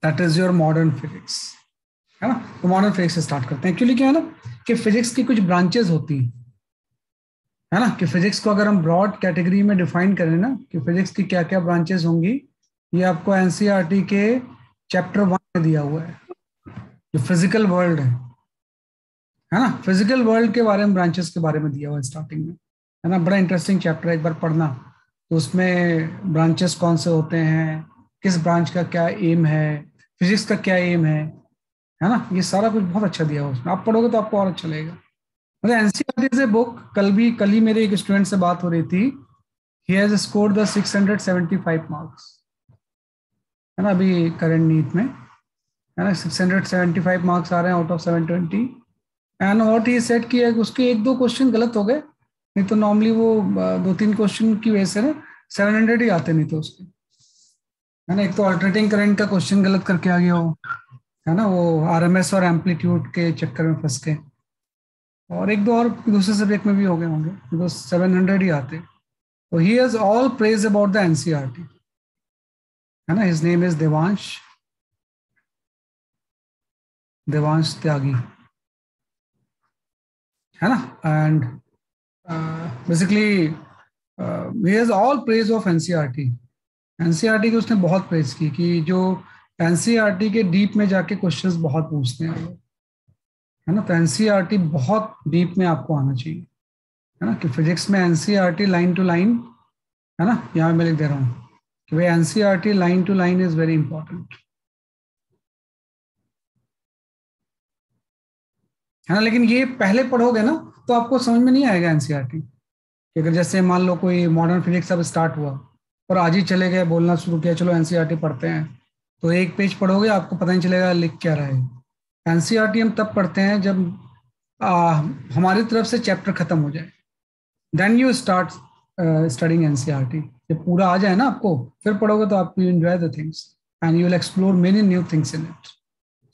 That is your modern physics, है ना। तो मॉडर्न फिजिक्स से स्टार्ट करते हैं। एक्चुअली क्या है ना कि फिजिक्स की कुछ ब्रांचेस होती हैं, है ना, कि फिजिक्स को अगर हम ब्रॉड कैटेगरी में डिफाइन करें ना कि फिजिक्स की क्या क्या ब्रांचेस होंगी, ये आपको एनसीईआरटी के चैप्टर 1 में दिया हुआ है, जो फिजिकल वर्ल्ड है ना। फिजिकल वर्ल्ड के बारे में ब्रांचेस के बारे में दिया हुआ है स्टार्टिंग में, है ना। बड़ा इंटरेस्टिंग चैप्टर है, एक बार पढ़ना। तो उसमें ब्रांचेस कौन से होते हैं, किस ब्रांच का क्या एम है, फिजिक्स का क्या एम है ना, ये सारा कुछ बहुत अच्छा दिया हुआ है उसमें। आप पढ़ोगे तो आपको और अच्छा लगेगा। मतलब एनसीईआरटी से बुक, कल ही मेरे एक स्टूडेंट से बात हो रही थी, he has scored the 675 marks, है ना, अभी करंट नीट में, है ना। 675 मार्क्स आ रहे हैं out of 720। And what he said कि उसके एक दो क्वेश्चन गलत हो गए, नहीं तो नॉर्मली वो दो तीन क्वेश्चन की वजह से ना 700 ही आते, नहीं तो उसके, है ना। एक तो अल्टरनेटिंग करंट का क्वेश्चन गलत करके आ गया वो, है ना, वो आरएमएस और एम्पलीट्यूड के चक्कर में फंस के, और एक दो और दूसरे सब्जेक्ट में भी हो गए होंगे, तो 700 ही आते। तो he has all praise about the NCERT, है ना। His name is Devansh, Devansh Tyagi, है ना। And basically he has all praise of NCERT. NCERT की उसने बहुत प्रेज की कि जो एनसीईआरटी के डीप में जाके क्वेश्चंस बहुत पूछते हैं लोग, है ना। तो एनसीईआरटी बहुत डीप में आपको आना चाहिए, है ना, कि फिजिक्स में एनसीईआरटी लाइन टू लाइन, है ना, यहाँ मैं लिख दे रहा हूँ कि भाई NCERT line to line is very important, है ना। लेकिन ये पहले पढ़ोगे ना तो आपको समझ में नहीं आएगा एनसीईआरटी, कि अगर जैसे मान लो कोई मॉडर्न फिजिक्स अब स्टार्ट हुआ और आज ही चले गए बोलना शुरू किया चलो एनसीईआरटी पढ़ते हैं, तो एक पेज पढ़ोगे आपको पता नहीं चलेगा लिख क्या रहा है। एनसीईआरटी हम तब पढ़ते हैं जब हमारी तरफ से चैप्टर खत्म हो जाए, then you start studying NCERT. जब पूरा आ जाए ना आपको, फिर पढ़ोगे तो आप you enjoy the things and you will explore many new things in it.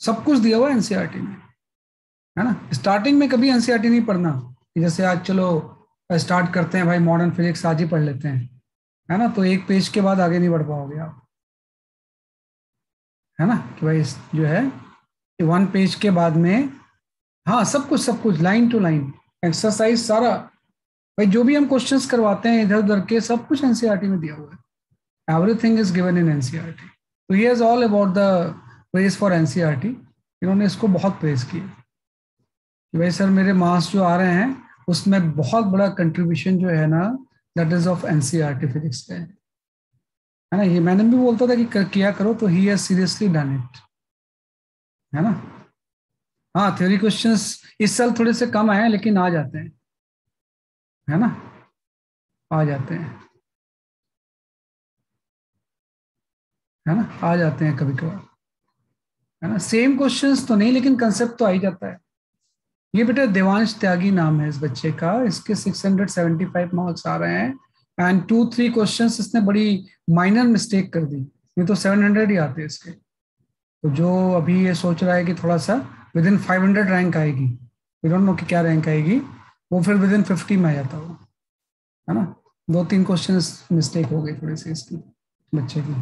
सब कुछ दिया हुआ है एनसीईआरटी में, है ना। स्टार्टिंग में कभी एनसीईआरटी नहीं पढ़ना कि जैसे आज चलो स्टार्ट करते हैं भाई मॉडर्न फिजिक्स आज ही पढ़ लेते हैं, है ना, तो एक पेज के बाद आगे नहीं बढ़ पाओगे आप, है ना। कि भाई जो है 1 पेज के बाद में, हाँ सब कुछ लाइन टू लाइन एक्सरसाइज सारा, भाई जो भी हम क्वेश्चंस करवाते हैं इधर उधर के सब कुछ एनसीईआरटी में दिया हुआ है। Everything is given in NCERT. तो he is all about the praise for NCERT. इन्होंने इसको बहुत प्रेज किया कि भाई सर मेरे मार्क्स जो आ रहे हैं उसमें बहुत बड़ा कंट्रीब्यूशन जो है ना that is of NCERT physics का है ना। ये मैंने भी बोलता था कि किया करो, तो he has seriously done it, है ना। हाँ थ्योरी क्वेश्चंस इस साल थोड़े से कम आए हैं लेकिन आ जाते हैं, है ना, आ जाते हैं, है ना, आ जाते हैं कभी कभार, है ना। सेम क्वेश्चंस तो नहीं लेकिन कंसेप्ट तो आ ही जाता है। ये बेटा देवांश त्यागी नाम है इस बच्चे का, इसके 675 मार्क्स आ रहे हैं एंड 2-3 क्वेश्चंस इसने बड़ी माइनर मिस्टेक कर दी, नहीं तो 700 ही आते इसके। तो जो अभी ये सोच रहा है कि थोड़ा सा विद इन 500 रैंक आएगी, वी डोंट नो कि क्या रैंक आएगी, वो फिर विद इन 50 में आ जाता हो, है ना। 2-3 क्वेश्चन मिस्टेक हो गई थोड़ी सी इसकी, बच्चे की,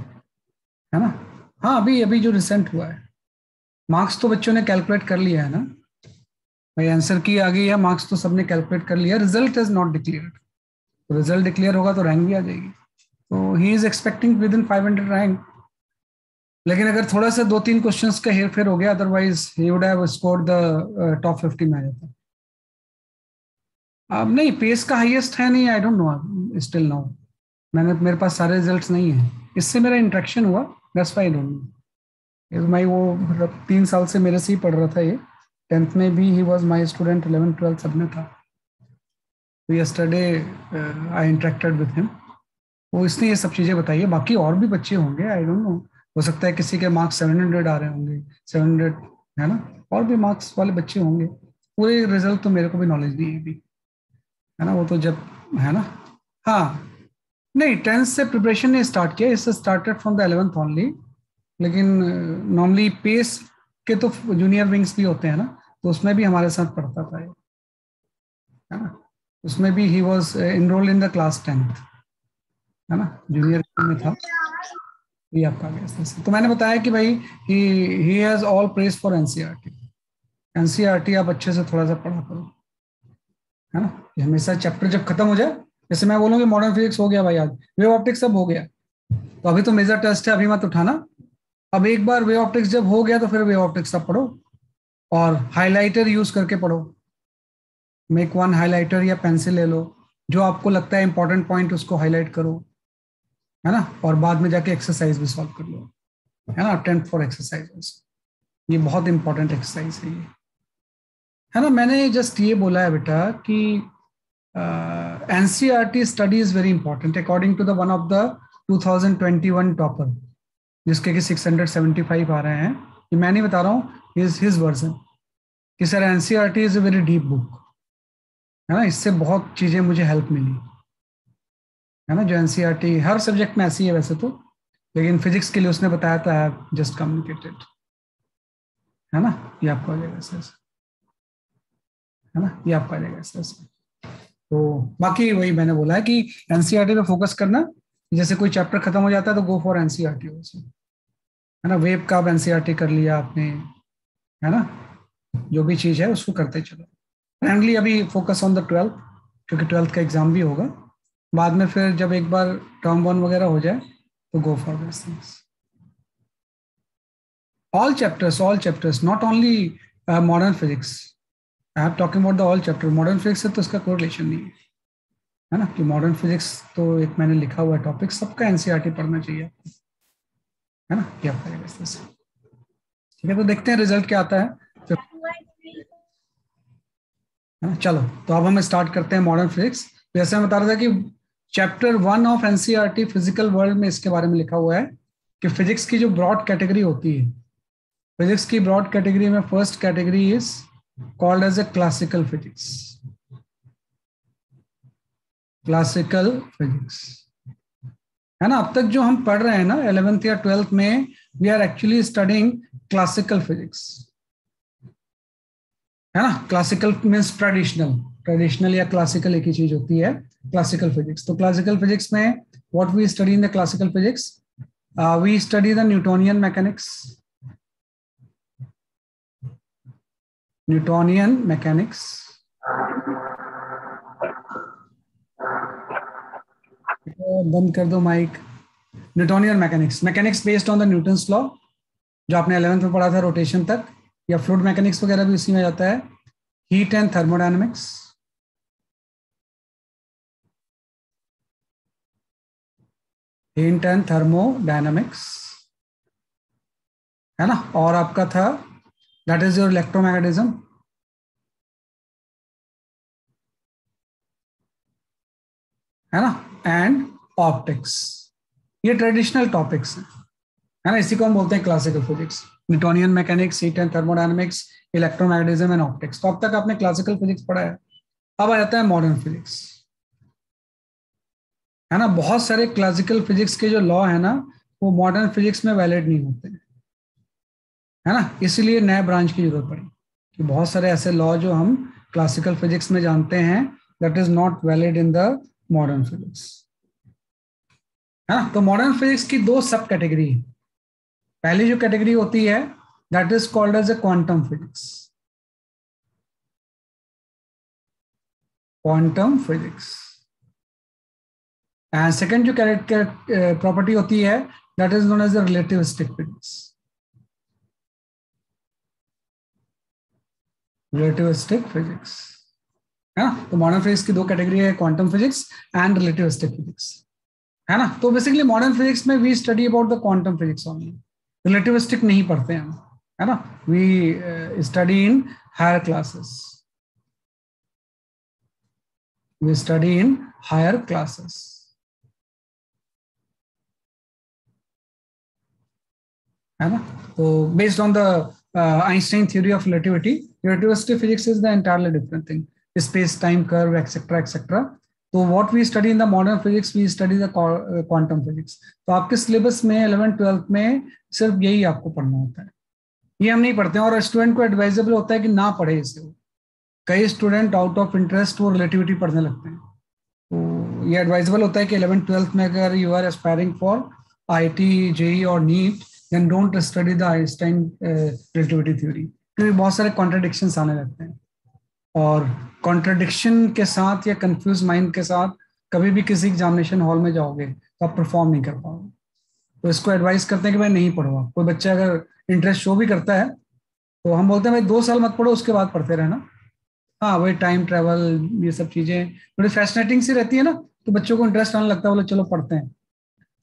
है ना। हाँ अभी अभी जो रिसेंट हुआ है, मार्क्स तो बच्चों ने कैलकुलेट कर लिया है ना भाई, आंसर की आ गई है, मार्क्स तो सबने कैलकुलेट कर लिया, रिजल्ट इज नॉट डिक्लेयर्ड। तो रिजल्ट डिक्लेयर होगा तो रैंक भी आ जाएगी। तो he is expecting with in 500 rank. लेकिन अगर थोड़ा सा 2-3 क्वेश्चंस का हेर फेर हो गया, otherwise he would have scored the top 50 में आ जाता। अब नहीं पेस का हाईएस्ट है नहीं, I don't know still now, मेरे पास सारे रिजल्ट्स नहीं है, इससे मेरा इंटरेक्शन हुआ, that's why I don't know. मैं वो मतलब 3 साल से मेरे से ही पढ़ रहा था ये, 10th में भी he was my student, 11th 12th सब में था। तो yesterday I interacted with him, वो इसने ये सब चीज़ें बताई है। बाकी और भी बच्चे होंगे, आई डोंट नो, हो सकता है किसी के मार्क्स 700 आ रहे होंगे, 700, है ना, और भी मार्क्स वाले बच्चे होंगे। पूरे रिजल्ट तो मेरे को भी नॉलेज नहीं है अभी, है ना, वो तो जब, है ना। हाँ नहीं 10th से प्रिपरेशन ने स्टार्ट किया, इससे started from the 11th only. लेकिन नॉर्मली पेस के तो जूनियर विंग्स भी होते हैं ना, तो उसमें भी हमारे साथ पढ़ता था ये, है ना। उसमें भी he was enrolled in the class 10th, है ना, जूनियर में था। ये आपका आ गया। तो मैंने बताया कि भाई ही has all praise for NCERT. NCERT आप अच्छे से थोड़ा सा पढ़ा करो, है ना। ये हमेशा चैप्टर जब खत्म हो जाए, जैसे मैं बोलूँ कि मॉडर्न फिजिक्स हो गया भाई, आज वेव ऑप्टिक्स सब हो गया, तो अभी तो मेजर टेस्ट है, अभी मत उठाना। अब एक बार वेव ऑप्टिक्स जब हो गया तो फिर वेव ऑप्टिक्स सब पढ़ो, और हाइलाइटर यूज करके पढ़ो। मेक वन हाइलाइटर या पेंसिल ले लो, जो आपको लगता है इंपॉर्टेंट पॉइंट उसको हाईलाइट करो, है ना, और बाद में जाके एक्सरसाइज भी सॉल्व कर लो, है ना। अटेम्प्ट फॉर एक्सरसाइज, ये बहुत इंपॉर्टेंट एक्सरसाइज है ये, है ना। मैंने जस्ट ये बोला है बेटा कि NCERT study is very important according to the one of the 2021 topper, जिसके कि 675 आ रहे हैं। ये मैं नहीं बता रहा हूँ, हिज वर्जन, कि sir NCERT is a very deep book, है ना। इससे बहुत चीजें मुझे हेल्प मिली, है ना। जो एनसीईआरटी हर सब्जेक्ट में ऐसी है वैसे तो, लेकिन फिजिक्स के लिए उसने बताया था, जस्ट कम्युनिकेटेड, है ना। ये आपको आ जाएगा सर, है ना, ये आपको आ जाएगा सर। तो बाकी वही मैंने बोला है कि एनसीईआरटी पे फोकस करना, जैसे कोई चैप्टर खत्म हो जाता है तो गो फॉर एनसीईआरटी ऑल्सो, है ना। वेब का आप एनसीईआरटी कर लिया आपने, है ना, जो भी चीज है उसको करते चलो। फ्रेंडली अभी फोकस ऑन द 12th, क्योंकि 12th का एग्जाम भी होगा बाद में, फिर जब एक बार टर्म वन वगैरह हो जाए तो go for this things. All chapters not only modern physics, I am talking about the all chapter. Modern physics से तो इसका कोई रिलेशन नहीं है ना, कि मॉडर्न फिजिक्स तो एक मैंने लिखा हुआ है टॉपिक, सबका एनसीईआरटी पढ़ना चाहिए आपको, है ना। क्या करेगा इस तरह से, ठीक है। तो देखते हैं रिजल्ट क्या आता है, तो, है ना। चलो, तो अब हम स्टार्ट करते हैं मॉडर्न फिजिक्स। जैसे मैं बता रहा था कि chapter 1 of NCERT physical world में इसके बारे में लिखा हुआ है कि फिजिक्स की जो ब्रॉड कैटेगरी होती है, फिजिक्स की ब्रॉड कैटेगरी में first category is called as a classical physics. Classical physics, है ना। अब तक जो हम पढ़ रहे हैं ना 11th या 12th में, we are actually studying classical physics, है ना। क्लासिकल मीन्स ट्रेडिशनल, ट्रेडिशनल या क्लासिकल एक ही चीज होती है, क्लासिकल फिजिक्स। तो क्लासिकल फिजिक्स में what we study in the classical physics, we study the Newtonian mechanics, Newtonian mechanics, बंद कर दो mic. Newtonian mechanics, mechanics based on the Newton's law, जो आपने 11th में पढ़ा था रोटेशन तक, या फ्लूइड मैकेनिक्स वगैरह भी उसी में जाता है। Heat and thermodynamics, heat and thermodynamics, है ना। और आपका था दैट इज योर इलेक्ट्रोमैग्नेटिज्म, है ना, एंड ऑप्टिक्स। ये ट्रेडिशनल टॉपिक्स हैं, है ना। इसी को हम बोलते हैं classical physics. Newtonian mechanics, heat and thermodynamics, electromagnetism and optics. तो अब तक आपने क्लासिकल फिजिक्स पढ़ा है। अब आ जाता है मॉडर्न फिजिक्स, है ना। बहुत सारे क्लासिकल फिजिक्स के जो लॉ है ना, वो मॉडर्न फिजिक्स में वैलिड नहीं होते हैं, है ना। इसलिए नए ब्रांच की जरूरत पड़ी, कि बहुत सारे ऐसे लॉ जो हम क्लासिकल फिजिक्स में जानते हैं, that is not valid in the modern physics, है ना। तो मॉडर्न फिजिक्स की दो सब कैटेगरी है। पहली जो कैटेगरी होती है that is called as a quantum physics, quantum physics. And second जो प्रॉपर्टी होती है that is known as the relativistic physics, relativistic physics, है ना। तो मॉडर्न फिजिक्स की दो कैटेगरी है, quantum physics and relativistic physics, है ना। तो बेसिकली मॉडर्न फिजिक्स में we study about the quantum physics only, relativistic नहीं पढ़ते हैं हम, है ना। We study in higher classes, we study in higher classes, है ना। तो based on the Einstein theory of relativity, relativistic physics is the entirely different thing, space time curve etcetera etcetera. तो what we study in the modern physics, we study the quantum physics. तो आपके syllabus में 11th-12th में सिर्फ यही आपको पढ़ना होता है, ये हम नहीं पढ़ते हैं। और स्टूडेंट को एडवाइजेबल होता है कि ना पढ़े इसे। कई स्टूडेंट आउट ऑफ इंटरेस्ट वो रिलेटिविटी पढ़ने लगते हैं, तो ये एडवाइजेबल होता है कि 11th-12th में अगर you are aspiring for IIT, JEE और NEET, then don't study the Einstein relativity theory, क्योंकि बहुत सारे कॉन्ट्रडिक्शंस आने लगते हैं, और कॉन्ट्रडिक्शन के साथ या कंफ्यूज माइंड के साथ कभी भी किसी एग्जामिनेशन हॉल में जाओगे तो आप परफॉर्म नहीं कर पाओगे। तो इसको एडवाइस करते हैं कि भाई नहीं पढ़ो। आप कोई बच्चा अगर इंटरेस्ट शो भी करता है तो हम बोलते हैं भाई 2 साल मत पढ़ो, उसके बाद पढ़ते रहना। हाँ, वही टाइम ट्रेवल, ये सब चीजें थोड़ी फैसिनेटिंग सी रहती है ना, तो बच्चों को इंटरेस्ट आने लगता है, बोले चलो पढ़ते हैं।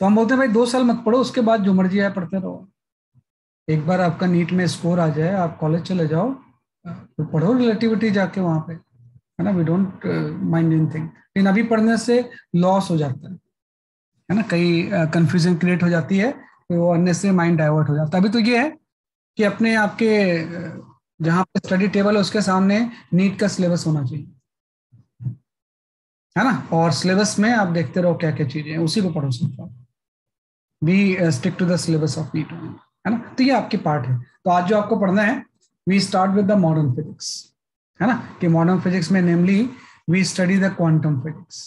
तो हम बोलते हैं भाई 2 साल मत पढ़ो, उसके बाद जो मर्जी आए पढ़ते रहो। एक बार आपका नीट में स्कोर आ जाए, आप कॉलेज चले जाओ, तो पढ़ो रिलेटिविटी जाके वहां पे, है ना। वी डोंट माइंड एनीथिंग, लेकिन अभी पढ़ने से लॉस हो जाता है ना, कई कंफ्यूजन क्रिएट हो जाती है, तो वो अन्य से माइंड डाइवर्ट हो जाता है। अभी तो ये है कि अपने आपके जहाँ पे स्टडी टेबल है उसके सामने नीट का सिलेबस होना चाहिए, है ना, और सिलेबस में आप देखते रहो क्या क्या चीजें हैं, उसी को पढ़ो सिर्फ आप। Be stick to the syllabus of NEET, है ना। तो ये आपकी पार्ट है। तो आज जो आपको पढ़ना है, we start with the modern physics, है ना, कि मॉडर्न फिजिक्स में namely we study the quantum physics,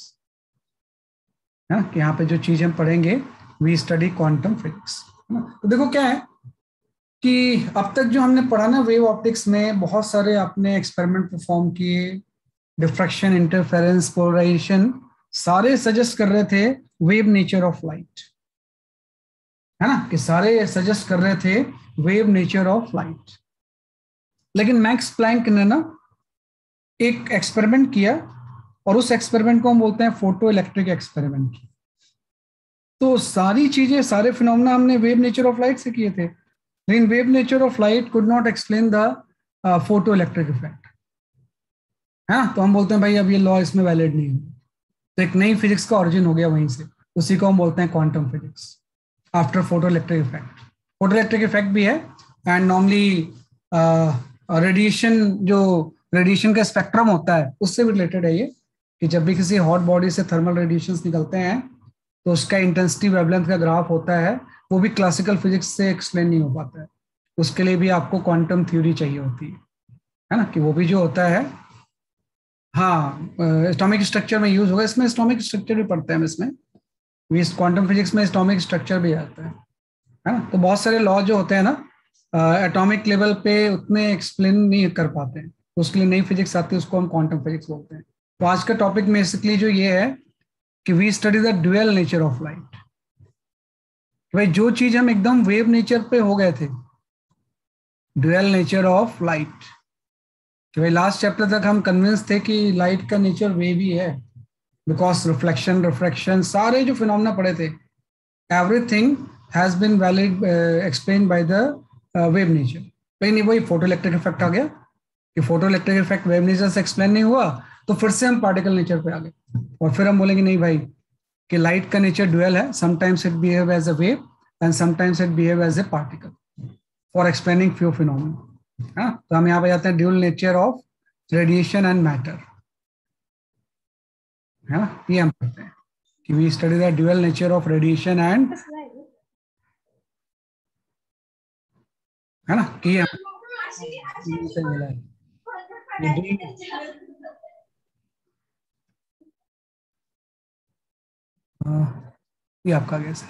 है ना, कि यहाँ पे जो चीज हम पढ़ेंगे, वी स्टडी क्वांटम फिजिक्स, है ना। तो देखो क्या है कि अब तक जो हमने पढ़ा ना, वेव ऑप्टिक्स में बहुत सारे आपने एक्सपेरिमेंट परफॉर्म किए, डिफ्रैक्शन, इंटरफेरेंस, पोलराइजेशन, सारे सजेस्ट कर रहे थे वेव नेचर ऑफ लाइट, है ना, कि सारे सजेस्ट कर रहे थे वेव नेचर ऑफ लाइट। लेकिन मैक्स प्लैंक ने ना एक एक्सपेरिमेंट किया, और उस एक्सपेरिमेंट को हम बोलते हैं फोटो इलेक्ट्रिक एक्सपेरिमेंट। तो सारी चीजें, सारे फिनोमेना हमने वेव नेचर ऑफ लाइट से किए थे, लेकिन wave nature of light could not explain the photo electric effect, है ना। तो हम बोलते हैं भाई अब ये लॉ इसमें वैलिड नहीं है, तो एक नई फिजिक्स का ओरिजिन हो गया वहीं से, उसी को हम बोलते हैं quantum physics after photo electric effect. Photo electric effect भी है, एंड नॉर्मली रेडिएशन, जो रेडिएशन का स्पेक्ट्रम होता है उससे भी रिलेटेड है ये, कि जब भी किसी हॉट बॉडी से थर्मल रेडिएशंस निकलते हैं तो उसका इंटेंसिटी वेवलेंथ का ग्राफ होता है, वो भी क्लासिकल फिजिक्स से एक्सप्लेन नहीं हो पाता है, उसके लिए भी आपको क्वांटम थ्योरी चाहिए होती है ना, कि वो भी जो होता है, हाँ, एटॉमिक स्ट्रक्चर में यूज होगा। इसमें एटॉमिक स्ट्रक्चर भी पढ़ते हैं हम इसमें, क्वांटम फिजिक्स में एटॉमिक स्ट्रक्चर भी आता है ना। तो बहुत सारे लॉ जो होते हैं ना एटॉमिक लेवल पे उतने एक्सप्लेन नहीं कर पाते हैं, तो उसके लिए नई फिजिक्स आती है, उसको हम क्वांटम फिजिक्स बोलते हैं। तो आज का टॉपिक बेसिकली जो ये है कि we study the dual nature of light. भाई जो चीज हम एकदम वेव नेचर पे हो गए थे, ड्यूअल नेचर ऑफ लाइट, कि भाई लास्ट चैप्टर तक हम कन्विंस थे कि लाइट का नेचर वेव ही है, बिकॉज रिफ्लेक्शन, रिफ्रैक्शन, सारे जो फिनोमेना पढ़े थे, everything has been valid explain by the wave nature. लेकिन वही फोटो इलेक्ट्रिक इफेक्ट आ गया, कि photo electric effect wave nature से एक्सप्लेन नहीं हुआ, तो फिर से हम पार्टिकल नेचर पे आ गए, और फिर हम बोलेंगे नहीं भाई कि लाइट का नेचर ड्यूअल है, sometimes it behave as a wave and sometimes it behave as a particle for explaining few phenomena. हाँ, तो हम यहाँ पे जाते हैं dual nature of radiation and matter, है ना, ये हम पढ़ते हैं कि we study the dual nature of radiation and, है ना, कि ये से मिला है ये आपका गैस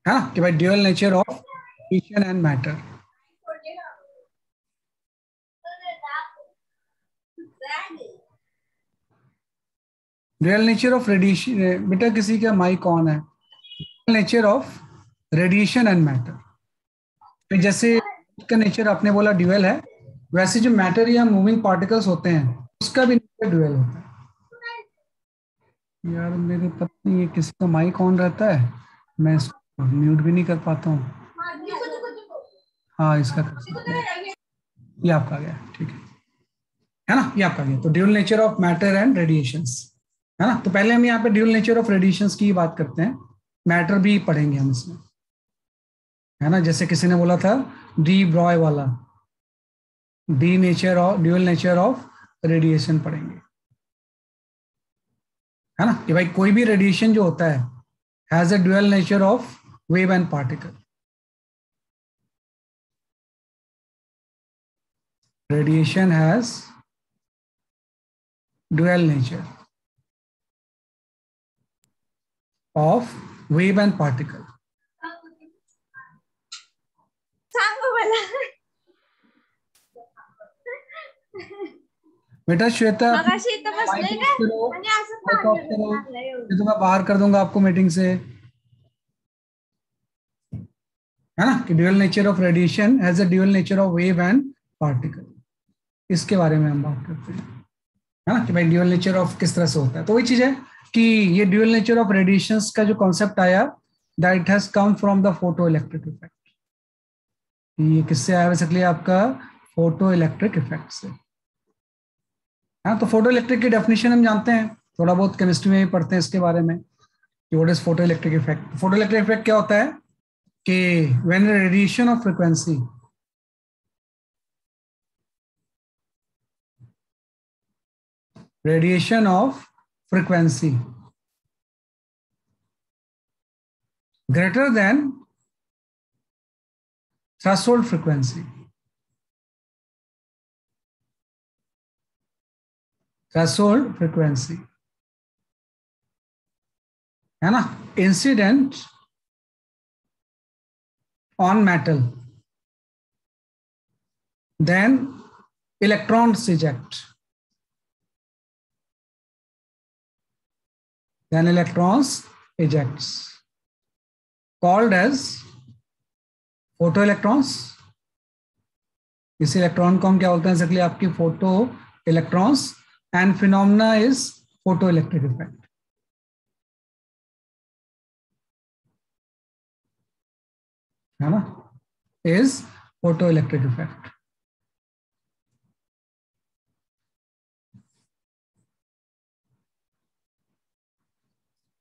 है ना, कि भाई dual nature of radiation and matter. Dual nature of radiation, बेटा किसी का माइक ऑन है। Nature of radiation and matter, जैसे का नेचर आपने बोला ड्यूअल है, वैसे जो मैटर या मूविंग पार्टिकल्स होते हैं उसका भी नेचर ड्यूअल होता है। यार मेरे पता नहीं ये किसी का माइक ऑन रहता है, मैं इसको म्यूट भी नहीं कर पाता हूँ। हाँ, इसका कर सकते हैं। ये आपका गया, ठीक है ना, ये आपका गया। तो dual nature of matter and radiations, है ना। तो पहले हम यहाँ पे ड्यूअल नेचर ऑफ रेडिएशंस की बात करते हैं, मैटर भी पढ़ेंगे हम इसमें, है ना। जैसे किसी ने बोला था डी ब्रॉय वाला, D nature of dual nature of radiation पढ़ेंगे, है ना, कि भाई कोई भी रेडिएशन जो होता है has a dual nature of wave and particle. Radiation has dual nature of wave and particle. बेटा श्वेता तो मैं बाहर कर दूंगा आपको मीटिंग से, है ना, कि dual nature of radiation has a dual nature of wave and particle. इसके बारे में हम बात करते हैं, है ना, कि भाई ड्यूअल नेचर ऑफ किस तरह से होता है. तो वही चीज है कि ये ड्यूअल नेचर ऑफ रेडिएशंस का जो कॉन्सेप्ट आया, that has come from the photo electric effect. ये किससे आया बेसिकली? आपका फोटो इलेक्ट्रिक इफेक्ट से. हाँ, तो फोटो इलेक्ट्रिक की डेफिनेशन हम जानते हैं, थोड़ा बहुत केमिस्ट्री में भी पढ़ते हैं इसके बारे में कि what is photo electric effect. Photo electric effect क्या होता है कि when radiation of frequency, radiation of frequency greater than threshold frequency, है ना, incident on metal, then electrons eject, called as photoelectrons. इस इलेक्ट्रॉन को हम क्या बोलते हैं एक्चुअली? आपकी photo electrons. And phenomena is photo electric effect, है ना, इज फोटो इलेक्ट्रिक इफेक्ट.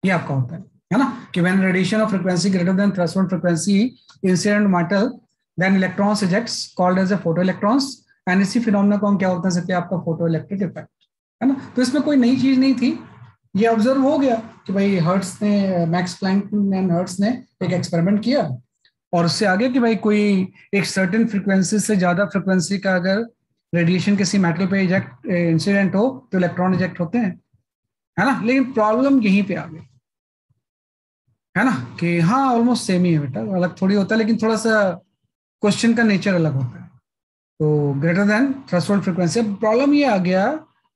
ये आपका होता है ना, कि when radiation of frequency greater than threshold frequency incident metal, then electrons ejects called as a photo electrons. And इसी phenomena को हम क्या बोलते हैं सकते हैं? आपका फोटो इलेक्ट्रिक इफेक्ट, है ना. तो इसमें कोई नई चीज नहीं थी, ये ऑब्जर्व हो गया कि भाई हर्ट्स ने, मैक्स प्लैंक एंड हर्ट्स ने एक एक्सपेरिमेंट किया और उससे आगे कि भाई कोई एक सर्टेन फ्रीक्वेंसी से ज्यादा फ्रीक्वेंसी का अगर रेडिएशन किसी मेटल पे इजेक्ट इंसिडेंट हो तो इलेक्ट्रॉन इजेक्ट होते हैं, है ना. लेकिन प्रॉब्लम यहीं पे आ गई, है ना, कि हाँ ऑलमोस्ट सेम ही है बेटा, अलग थोड़ी होता है, लेकिन थोड़ा सा क्वेश्चन का नेचर अलग होता है. तो ग्रेटर देन थ्रेशोल्ड फ्रीक्वेंसी, अब प्रॉब्लम ये आ गया,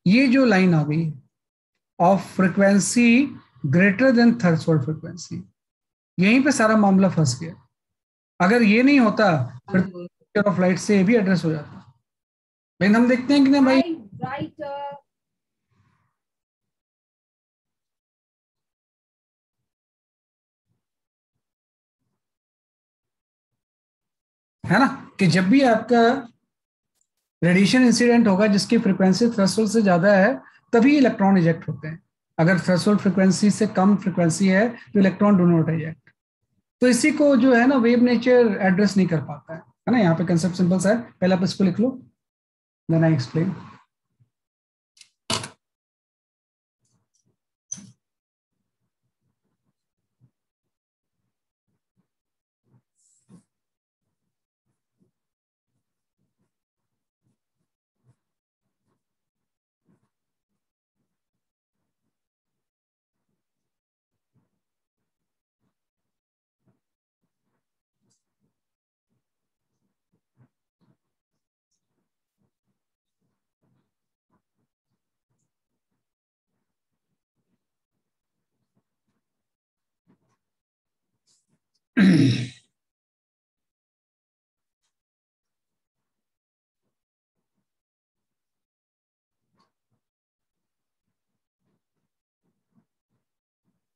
ये जो लाइन आ गई of frequency greater than threshold frequency, यहीं पे सारा मामला फंस गया. अगर ये नहीं होता फिर ऑफ लाइट से ये भी एड्रेस हो जाता. लेकिन हम देखते हैं कि ना भाई, है ना, कि जब भी आपका रेडिएशन इंसिडेंट होगा जिसकी फ्रीक्वेंसी थ्रेशोल्ड से ज्यादा है, तभी इलेक्ट्रॉन इजेक्ट होते हैं. अगर थ्रेशोल्ड फ्रीक्वेंसी से कम फ्रीक्वेंसी है तो इलेक्ट्रॉन डू नॉट इजेक्ट. तो इसी को जो है ना वेव नेचर एड्रेस नहीं कर पाता है ना. यहाँ पे कंसेप्ट सिंपल सा है, पहले आप इसको लिख लो, देन आई एक्सप्लेन.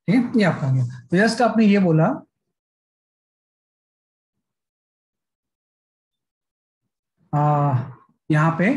ठीक है, ये आपका आ गया. तो जस्ट आपने ये बोला यहाँ पे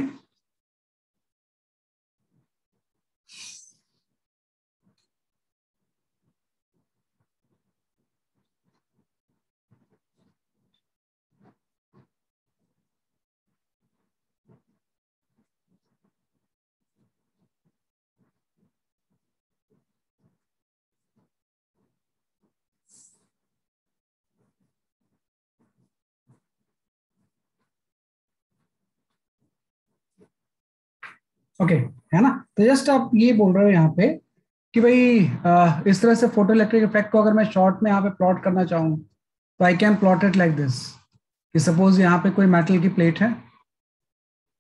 ओके, है ना. तो जस्ट आप ये बोल रहे हो यहाँ पे कि भाई इस तरह से फोटो इलेक्ट्रिक इफेक्ट को अगर मैं शॉर्ट में यहाँ पे प्लॉट करना चाहूँ तो I can plot it like this, कि सपोज यहाँ पे कोई मेटल की प्लेट है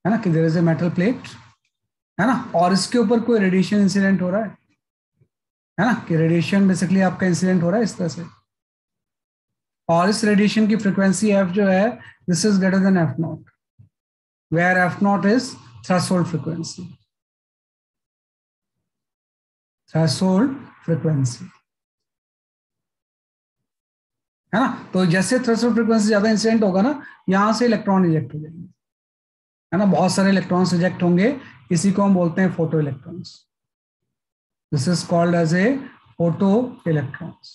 ना, कि there is a metal plate, है ना, और इसके ऊपर कोई रेडिएशन इंसिडेंट हो रहा है ना, कि रेडिएशन बेसिकली आपका इंसिडेंट हो रहा है इस तरह से, और इस रेडिएशन की फ्रीक्वेंसी एफ जो है this is greater than F naught, where F naught is threshold frequency, threshold frequency, है ना। तो जैसे थ्रेशोल्ड फ्रीक्वेंसी ज्यादा इंसिडेंट होगा ना, यहां से इलेक्ट्रॉन इजेक्ट हो जाएंगे, है ना, बहुत सारे इलेक्ट्रॉन्स इजेक्ट होंगे, इसी को हम बोलते हैं photo electrons. This is called as a photo electrons.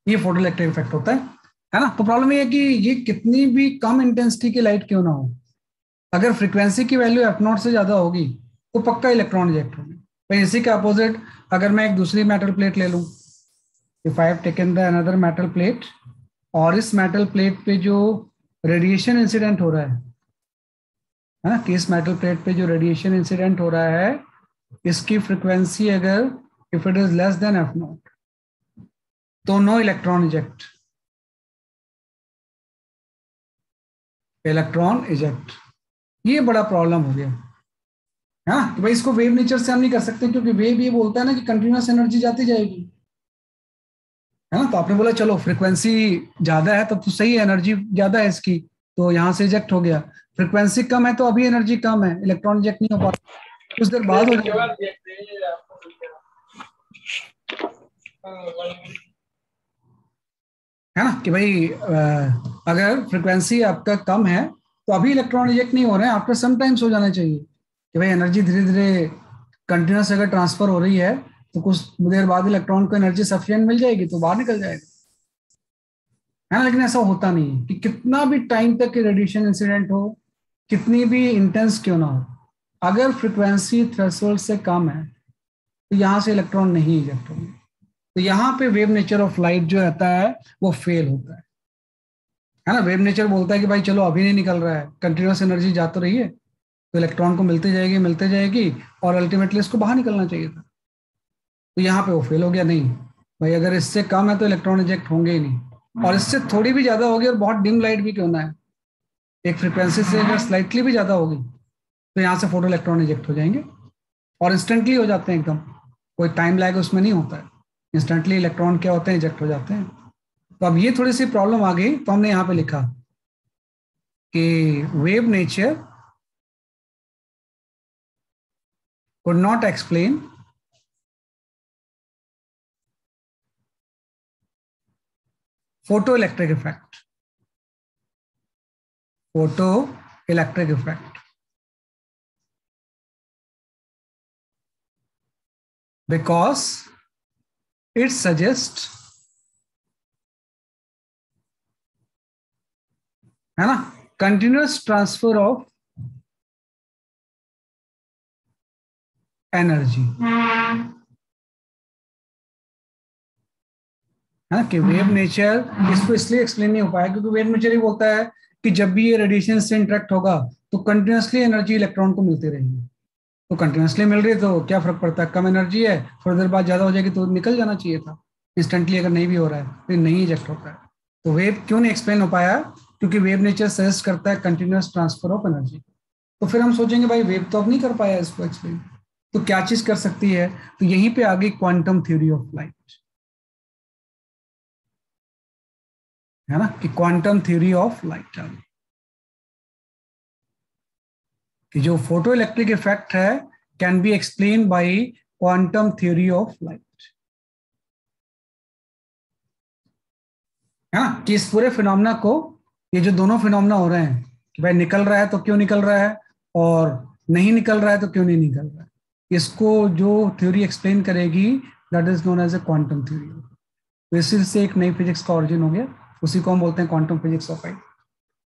ये फोटो इलेक्ट्रिक इफेक्ट होता है ना। तो प्रॉब्लम ये है कि ये कितनी भी कम इंटेंसिटी की लाइट क्यों ना हो, अगर फ्रीक्वेंसी की वैल्यू एफ नॉट से ज्यादा होगी तो पक्का इलेक्ट्रॉन इजेक्ट होंगे। तो इसी के अपोजिट अगर मैं एक दूसरी मेटल प्लेट ले लूं, if I have taken the another metal plate, और इस मेटल प्लेट पे जो रेडिएशन इंसिडेंट हो रहा है ना, कि इस मेटल प्लेट पे जो रेडिएशन इंसिडेंट हो रहा है इसकी फ्रीक्वेंसी अगर if it is less than F not तो no electron eject, electron eject. ये बड़ा प्रॉब्लम हो गया है ना, कि भाई इसको वेव नेचर से हम नहीं कर सकते, क्योंकि वेव ये बोलता है ना कि कंटिन्यूअस एनर्जी जाती जाएगी, है ना। तो आपने बोला चलो फ्रीक्वेंसी ज्यादा है तब तो सही है, एनर्जी ज्यादा है इसकी, तो यहां से इजेक्ट हो गया। फ्रीक्वेंसी कम है तो अभी एनर्जी कम है, इलेक्ट्रॉन इजेक्ट नहीं हो पा रहा, कुछ देर बाद हो जाएगा, है ना, कि भाई अगर फ्रीक्वेंसी आपका कम है तो अभी इलेक्ट्रॉन इजेक्ट नहीं हो रहे हैं, आफ्टर सम टाइम्स हो जाना चाहिए, कि भाई एनर्जी धीरे धीरे कंटिन्यूस अगर ट्रांसफर हो रही है तो कुछ देर बाद इलेक्ट्रॉन को एनर्जी सफिशिएंट मिल जाएगी तो बाहर निकल जाएगा, है ना। लेकिन ऐसा होता नहीं है, कि कितना भी टाइम तक रेडिएशन इंसिडेंट हो, कितनी भी इंटेंस क्यों ना हो, अगर फ्रीक्वेंसी थ्रेशोल्ड से कम है तो यहाँ से इलेक्ट्रॉन नहीं इजेक्ट होंगे। तो यहाँ पे वेव नेचर ऑफ लाइट जो रहता है वो फेल होता है ना। वेव नेचर बोलता है कि भाई चलो अभी नहीं निकल रहा है, कंटिन्यूस एनर्जी जा तो रही है, तो इलेक्ट्रॉन को मिलते जाएगी और अल्टीमेटली इसको बाहर निकलना चाहिए था। तो यहाँ पे वो फेल हो गया, नहीं भाई अगर इससे कम है तो इलेक्ट्रॉन इजेक्ट होंगे ही नहीं, और इससे थोड़ी भी ज्यादा होगी और बहुत डिम लाइट भी क्यों ना है, एक फ्रीक्वेंसी से अगर स्लाइटली भी ज्यादा होगी तो यहाँ से फोटो इलेक्ट्रॉन इजेक्ट हो जाएंगे और इंस्टेंटली हो जाते हैं एकदम, कोई टाइम लैग उसमें नहीं होता है, इंस्टेंटली इलेक्ट्रॉन क्या होते हैं, इजेक्ट हो जाते हैं। तो अब ये थोड़ी सी प्रॉब्लम आ गई, तो हमने यहाँ पे लिखा कि wave nature could not explain photoelectric effect, photoelectric effect, because it suggests, है ना, continuous transfer of एनर्जी, है ना, कि वेव नेचर इसको इसलिए एक्सप्लेन नहीं हो पाया क्योंकि वेव नेचर ही बोलता है कि जब भी ये रेडिएशन से इंटरेक्ट होगा तो कंटिन्यूसली एनर्जी इलेक्ट्रॉन को मिलती रहेगी, तो कंटिन्यूसली मिल रही है तो क्या फर्क पड़ता है, कम एनर्जी है थोड़ी देर बाद ज्यादा हो जाएगी तो निकल जाना चाहिए था इंस्टेंटली, अगर नहीं भी हो रहा है तो नहीं इजेक्ट होता है। तो वेव क्यों नहीं एक्सप्लेन हो पाया, क्योंकि वेव नेचर सजेस्ट करता है कंटिन्यूस ट्रांसफर ऑफ एनर्जी। तो फिर हम सोचेंगे भाई वेव तो अब नहीं कर पाया इसको एक्सप्लेन, तो क्या चीज कर सकती है, तो यहीं पे आ गई क्वांटम थ्योरी ऑफ लाइट, है ना, कि क्वांटम थ्योरी ऑफ लाइट आ गई, कि जो फोटो इलेक्ट्रिक इफेक्ट है can be explain by quantum theory of light, है ना, कि इस पूरे फिनोमेना को, ये जो दोनों फिनोमेना हो रहे हैं कि भाई निकल रहा है तो क्यों निकल रहा है और नहीं निकल रहा है तो क्यों नहीं निकल रहा है, इसको जो थ्योरी एक्सप्लेन करेगी that is known as a quantum theory. तो इसी से एक नई फिजिक्स का ऑरिजिन हो गया, उसी को हम बोलते हैं क्वांटम फिजिक्स ऑफ लाइट।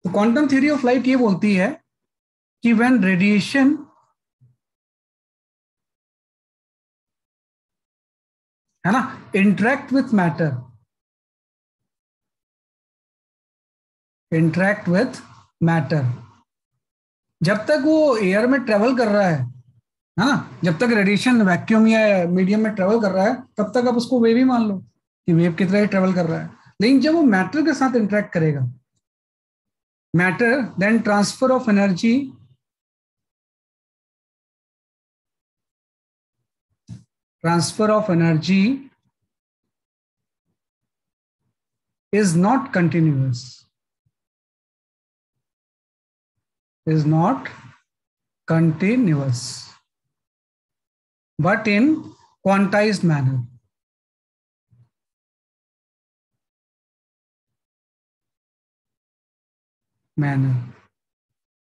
तो क्वांटम थ्योरी ऑफ लाइट ये बोलती है कि व्हेन रेडिएशन, है ना, interact with matter, interact with matter, जब तक वो एयर में ट्रेवल कर रहा है है ना। जब तक रेडिएशन वैक्यूम या मीडियम में ट्रेवल कर रहा है तब तक आप उसको वेव ही मान लो कि वेव की तरह ही ट्रेवल कर रहा है। लेकिन जब वो मैटर के साथ इंटरेक्ट करेगा, matter then transfer of energy is not continuous, is not continuous, but in quantized manner,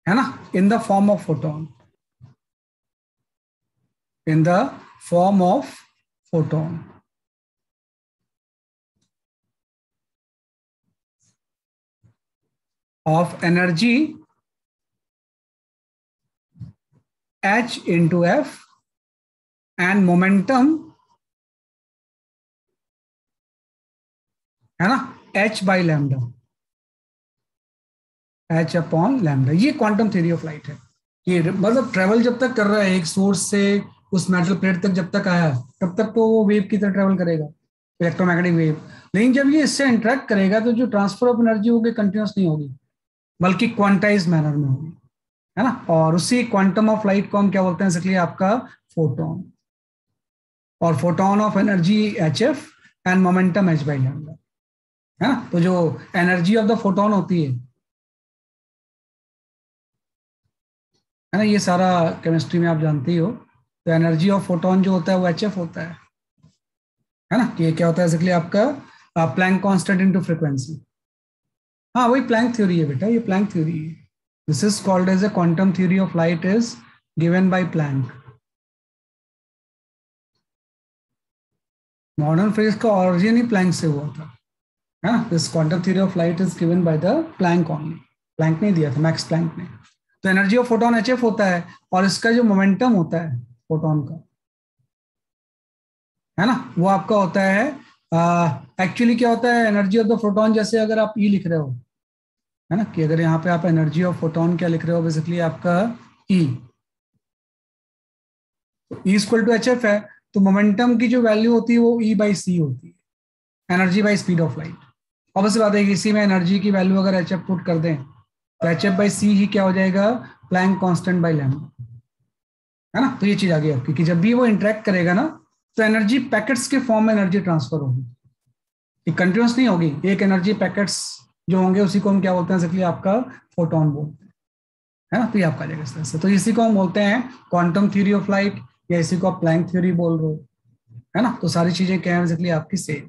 है ना, in the form of photon, in the form of photon. Of energy h into f and momentum, है ना, h by lambda, h upon lambda. ये quantum theory of light है। ये मतलब travel जब तक कर रहा है एक सोर्स से उस मेटल प्लेट तक, जब तक आया तब तक तो वो वेव की तरह ट्रेवल करेगा, इलेक्ट्रोमैग्नेटिक वेव। लेकिन जब ये इससे इंटरेक्ट करेगा तो जो ट्रांसफर ऑफ एनर्जी होगी कंटिन्यूस नहीं होगी, बल्कि क्वांटाइज मैनर में होगी, है ना। और उसी क्वांटम ऑफ लाइट को हम क्या बोलते हैं, इसलिए आपका फोटोन। और photon of energy H F and momentum H by lambda, है ना। तो जो एनर्जी ऑफ द फोटोन होती है ना, ये सारा केमिस्ट्री में आप जानते ही हो। तो एनर्जी ऑफ फोटोन जो होता है वो एच एफ होता है ना। कि ये क्या होता है बेसिकली आपका प्लैंक कांस्टेंट इनटू फ्रीक्वेंसी। हाँ वही प्लैंक थ्योरी है बेटा, ये प्लैंक थ्योरी है। This is called as a quantum theory of light is given by Planck. Modern physics का ऑरिजिन ही प्लैंक से हुआ था, है ना। This quantum theory of light is given by the Planck only. Planck ने दिया था, मैक्स प्लैंक ने। तो energy of photon H F होता है, और इसका जो मोमेंटम होता है फोटोन का, है ना, वो आपका होता है एक्चुअली क्या होता है एनर्जी ऑफ द फोटोन। जैसे अगर आप ई लिख रहे हो, है ना, कि अगर यहाँ पे आप एनर्जी ऑफ फोटोन क्या लिख रहे हो बेसिकली आपका E, E equal to H F है। तो मोमेंटम की जो वैल्यू होती है वो ई बाई सी होती है, energy by speed of light. Obvious बात है कि इसी में एनर्जी की वैल्यू अगर एच एफ पुट कर दें तो एच एफ बाई सी ही क्या हो जाएगा, प्लैंक कांस्टेंट बाई लैम्डा, है ना। तो ये चीज आ गई आपकी कि जब भी वो इंटरेक्ट करेगा ना तो एनर्जी पैकेट्स के फॉर्म में एनर्जी ट्रांसफर होगी, ये कंटिन्यूस नहीं होगी। एक एनर्जी पैकेट्स जो होंगे उसी को हम क्या बोलते हैं एक्चुअली आपका फोटोन बोलते हैं, है ना। तो ये आपका आ जाएगा इस तरह से। तो इसी को हम बोलते हैं क्वांटम थ्योरी ऑफ लाइट, या इसी को आप प्लैंक थ्योरी बोल रहे हो, है ना। तो सारी चीजें क्या है एक्चुअली आपकी सेम,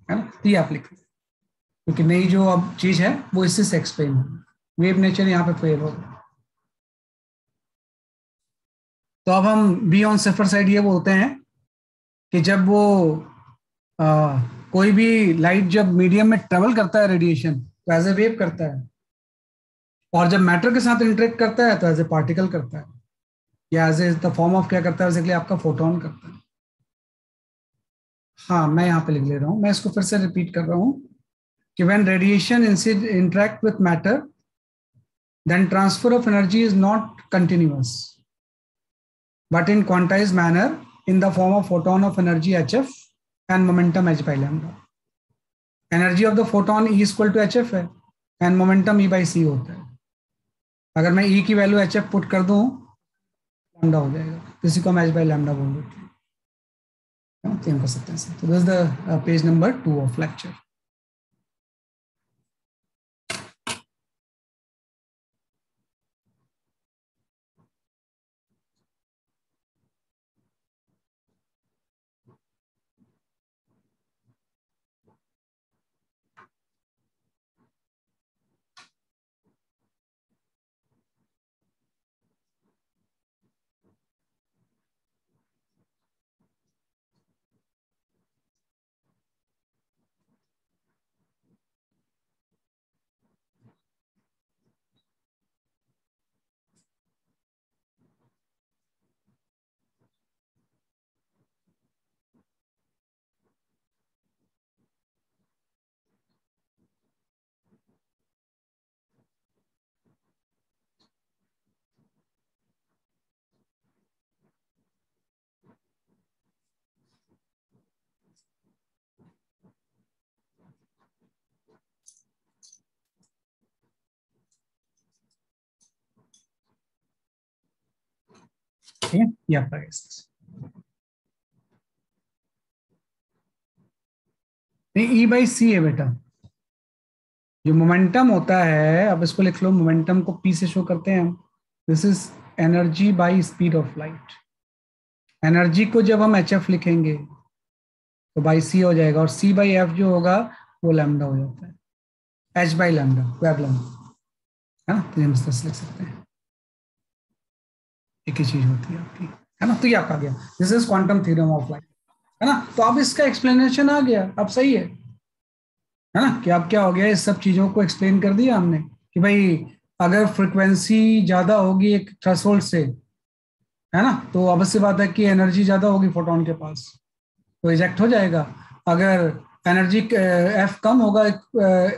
है ना। तो ये आप लिख, क्योंकि नई जो अब चीज है वो इससे से एक्सप्लेन होगी, वेव नेचर यहाँ पे फेल होगा। तो अब हम बी ऑन सेफर साइड ये बोलते हैं कि जब वो आ, कोई भी लाइट जब मीडियम में ट्रेवल करता है रेडिएशन तो एज ए वेव करता है, और जब मैटर के साथ इंटरेक्ट करता है तो एज ए पार्टिकल करता है, या as a the form of क्या करता है बेसिकली आपका फोटोन करता है। हाँ मैं यहाँ पे लिख ले रहा हूँ, मैं इसको फिर से रिपीट कर रहा हूँ कि when radiation interact with matter then transfer of energy is not continuous but in quantized manner in the form of photon of energy hf and momentum h by lambda। Energy of the photon E equal to H F है and momentum E by C होता है। अगर मैं ई की value H F put कर दूं lambda हो जाएगा, किसी को हम एच बाई लैम्डा बोल देते हैं, तो हम कर सकते हैं। तो this is the page number 2 of lecture. ठीक है, ये आपका केस नहीं, ई बाई सी है बेटा। जो मोमेंटम होता है, अब इसको लिख लो, मोमेंटम को पी से शो करते हैं हम। This is energy by speed of light. Energy को जब हम एच एफ लिखेंगे तो बाई सी हो जाएगा, और सी बाई एफ जो होगा वो लैम्डा हो जाता है, H by lambda, web lambda, है ना। तो हम इस तरह से लिख सकते हैं, एक ही चीज होती है आपकी, है ना। तो ये आपका आ गया, this is quantum theorem of light, है ना। तो अब इसका एक्सप्लेनेशन आ गया, अब सही है ना। कि अब क्या हो गया, इस सब चीजों को एक्सप्लेन कर दिया हमने कि भाई अगर फ्रिक्वेंसी ज्यादा होगी एक थ्रेशोल्ड से, है ना, तो ऑब्वियस सी बात है कि एनर्जी ज्यादा होगी फोटोन के पास, तो इजेक्ट हो जाएगा। अगर एनर्जी एफ कम होगा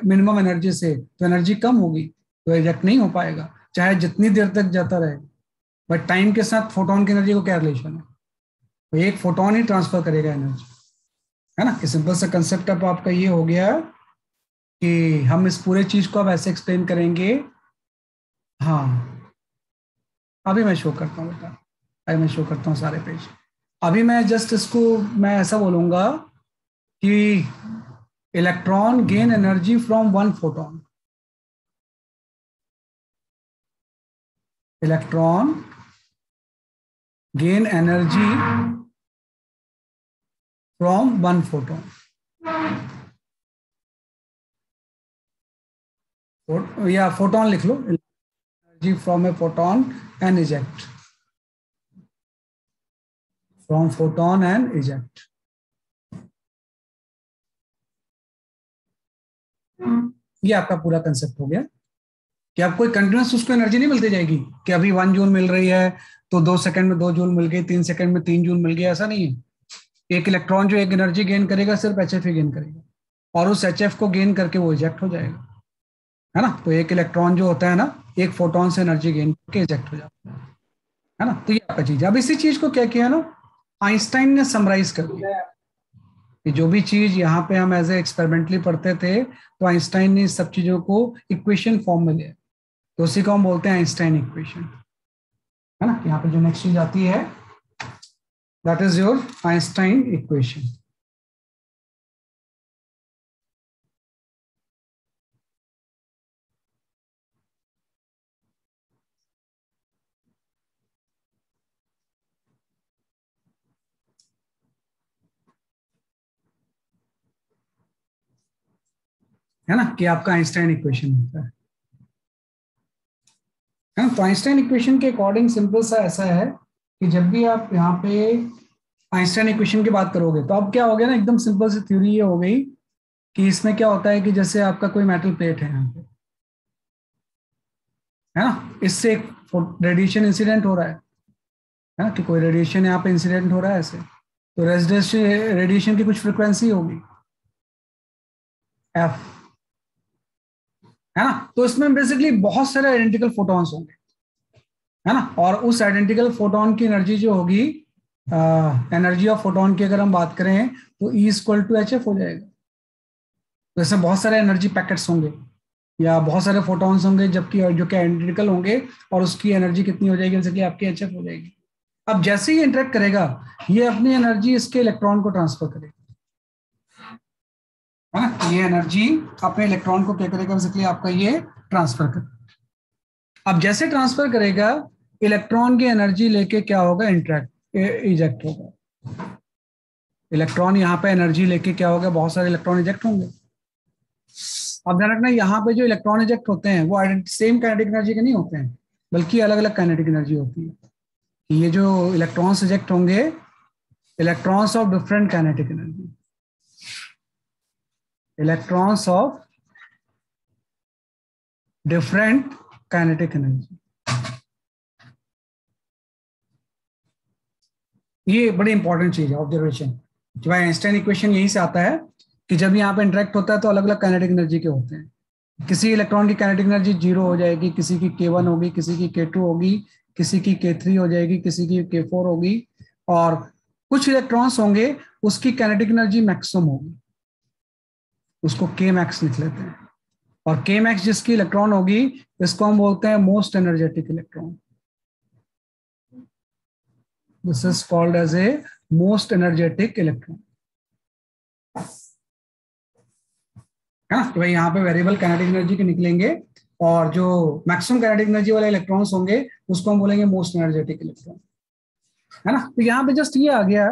मिनिमम एनर्जी से, तो एनर्जी कम होगी, तो इजेक्ट नहीं हो पाएगा, चाहे जितनी देर तक जाता रहे। बट टाइम के साथ फोटोन की एनर्जी को क्या रिलेशन है, तो एक फोटोन ही ट्रांसफर करेगा एनर्जी, है ना। कि सिंपल सा कंसेप्ट अब आपका ये हो गया कि हम इस पूरे चीज को अब ऐसे एक्सप्लेन करेंगे। हाँ, अभी मैं शो करता हूँ बेटा, अभी मैं शो करता हूँ सारे पेज। अभी मैं जस्ट इसको मैं ऐसा बोलूंगा कि electron gain energy from one photon. Electron gain energy from one photon, या फोटोन लिख लो, energy from a photon and eject, from photon and eject. ये आपका पूरा कंसेप्ट हो गया कि आप कोई कंटिन्यूस उसको एनर्जी नहीं मिलती जाएगी कि अभी 1 जूल मिल रही है तो 2 सेकंड में 2 जूल मिल गई, 3 सेकंड में 3 जूल मिल गया, ऐसा नहीं है। एक इलेक्ट्रॉन जो एक एनर्जी गेन करेगा सिर्फ एच एफ ही गेन करेगा, और उस एच एफ को गेन करके वो इजेक्ट हो जाएगा, है ना। तो एक इलेक्ट्रॉन जो होता है ना, एक फोटोन से एनर्जी गेन करके इजेक्ट हो जाता है ना। तो ये आपका चीज है। अब इसी चीज को क्या किया ना, आइंस्टाइन ने समराइज कर दिया कि जो भी चीज यहाँ पे हम एज ए एक्सपेरिमेंटली पढ़ते थे, तो आइंस्टाइन ने इस सब चीजों को इक्वेशन फॉर्म में लिया, तो उसी को हम बोलते हैं आइंस्टाइन इक्वेशन, है ना। यहाँ पे जो नेक्स्ट चीज आती है, that is your Einstein equation. है ना, कि आपका आइंस्टाइन इक्वेशन होता है ना। तो आइंस्टाइन इक्वेशन के अकॉर्डिंग सिंपल सा ऐसा है कि जब भी आप यहाँ पे आइंस्टाइन इक्वेशन की बात करोगे, तो अब क्या हो गया ना, एकदम सिंपल सी थ्योरी ये हो गई कि इसमें क्या होता है कि जैसे आपका कोई मेटल प्लेट है यहाँ पे, है ना, इससे एक रेडिएशन इंसिडेंट हो रहा है ना, कि कोई रेडिएशन यहाँ पे इंसिडेंट हो रहा है ऐसे, तो रेडिएशन की कुछ फ्रिक्वेंसी होगी एफ, है ना। तो इसमें बेसिकली बहुत सारे आइडेंटिकल फोटॉन्स होंगे, है ना। और उस आइडेंटिकल फोटोन की एनर्जी जो होगी, एनर्जी ऑफ फोटोन की अगर हम बात करें, तो E equal to H F हो जाएगा। तो इसमें बहुत सारे एनर्जी पैकेट्स होंगे या बहुत सारे फोटॉन्स होंगे, जबकि जो कि आइडेंटिकल होंगे, और उसकी एनर्जी कितनी हो जाएगी, जैसे कि आपकी एच एफ हो जाएगी। अब जैसे ही इंटरेक्ट करेगा, ये अपनी एनर्जी इसके इलेक्ट्रॉन को ट्रांसफर करेगा, है ना। ये एनर्जी अपने इलेक्ट्रॉन को क्या करेगा, बेसिकली आपका ये ट्रांसफर करेगा। अब जैसे ट्रांसफर करेगा, इलेक्ट्रॉन की एनर्जी लेके क्या होगा, इंटरेक्ट इजेक्ट होगा। इलेक्ट्रॉन यहाँ पे एनर्जी लेके क्या होगा, बहुत सारे इलेक्ट्रॉन इजेक्ट होंगे। अब ध्यान रखना, यहाँ पे जो इलेक्ट्रॉन इजेक्ट होते हैं वो सेम काइनेटिक एनर्जी के नहीं होते हैं, बल्कि अलग अलग काइनेटिक एनर्जी होती है। ये जो इलेक्ट्रॉन्स इजेक्ट होंगे, electrons of different kinetic energy, electrons of different kinetic energy. ये बड़ी इंपॉर्टेंट चीज है, ऑब्जर्वेशन। जो आइंस्टाइन इक्वेशन यहीं से आता है कि जब यहाँ पे इंटरेक्ट होता है तो अलग अलग काइनेटिक एनर्जी के होते हैं। किसी इलेक्ट्रॉन की काइनेटिक एनर्जी 0 हो जाएगी, किसी की K1 होगी, किसी की K2 होगी, किसी की K3 हो जाएगी, किसी की K4 होगी, और कुछ इलेक्ट्रॉन्स होंगे उसकी काइनेटिक एनर्जी मैक्सिमम होगी, उसको K मैक्स लिख लेते हैं। और K मैक्स जिसकी इलेक्ट्रॉन होगी, इसको हम बोलते हैं most energetic electron. This is called as a most energetic electron, है ना। तो भाई यहाँ पे वेरिएबल काइनेटिक एनर्जी के निकलेंगे और जो मैक्सिमम काइनेटिक एनर्जी वाले इलेक्ट्रॉन्स होंगे उसको हम बोलेंगे मोस्ट एनर्जेटिक इलेक्ट्रॉन, है ना। तो यहाँ पे जस्ट ये आ गया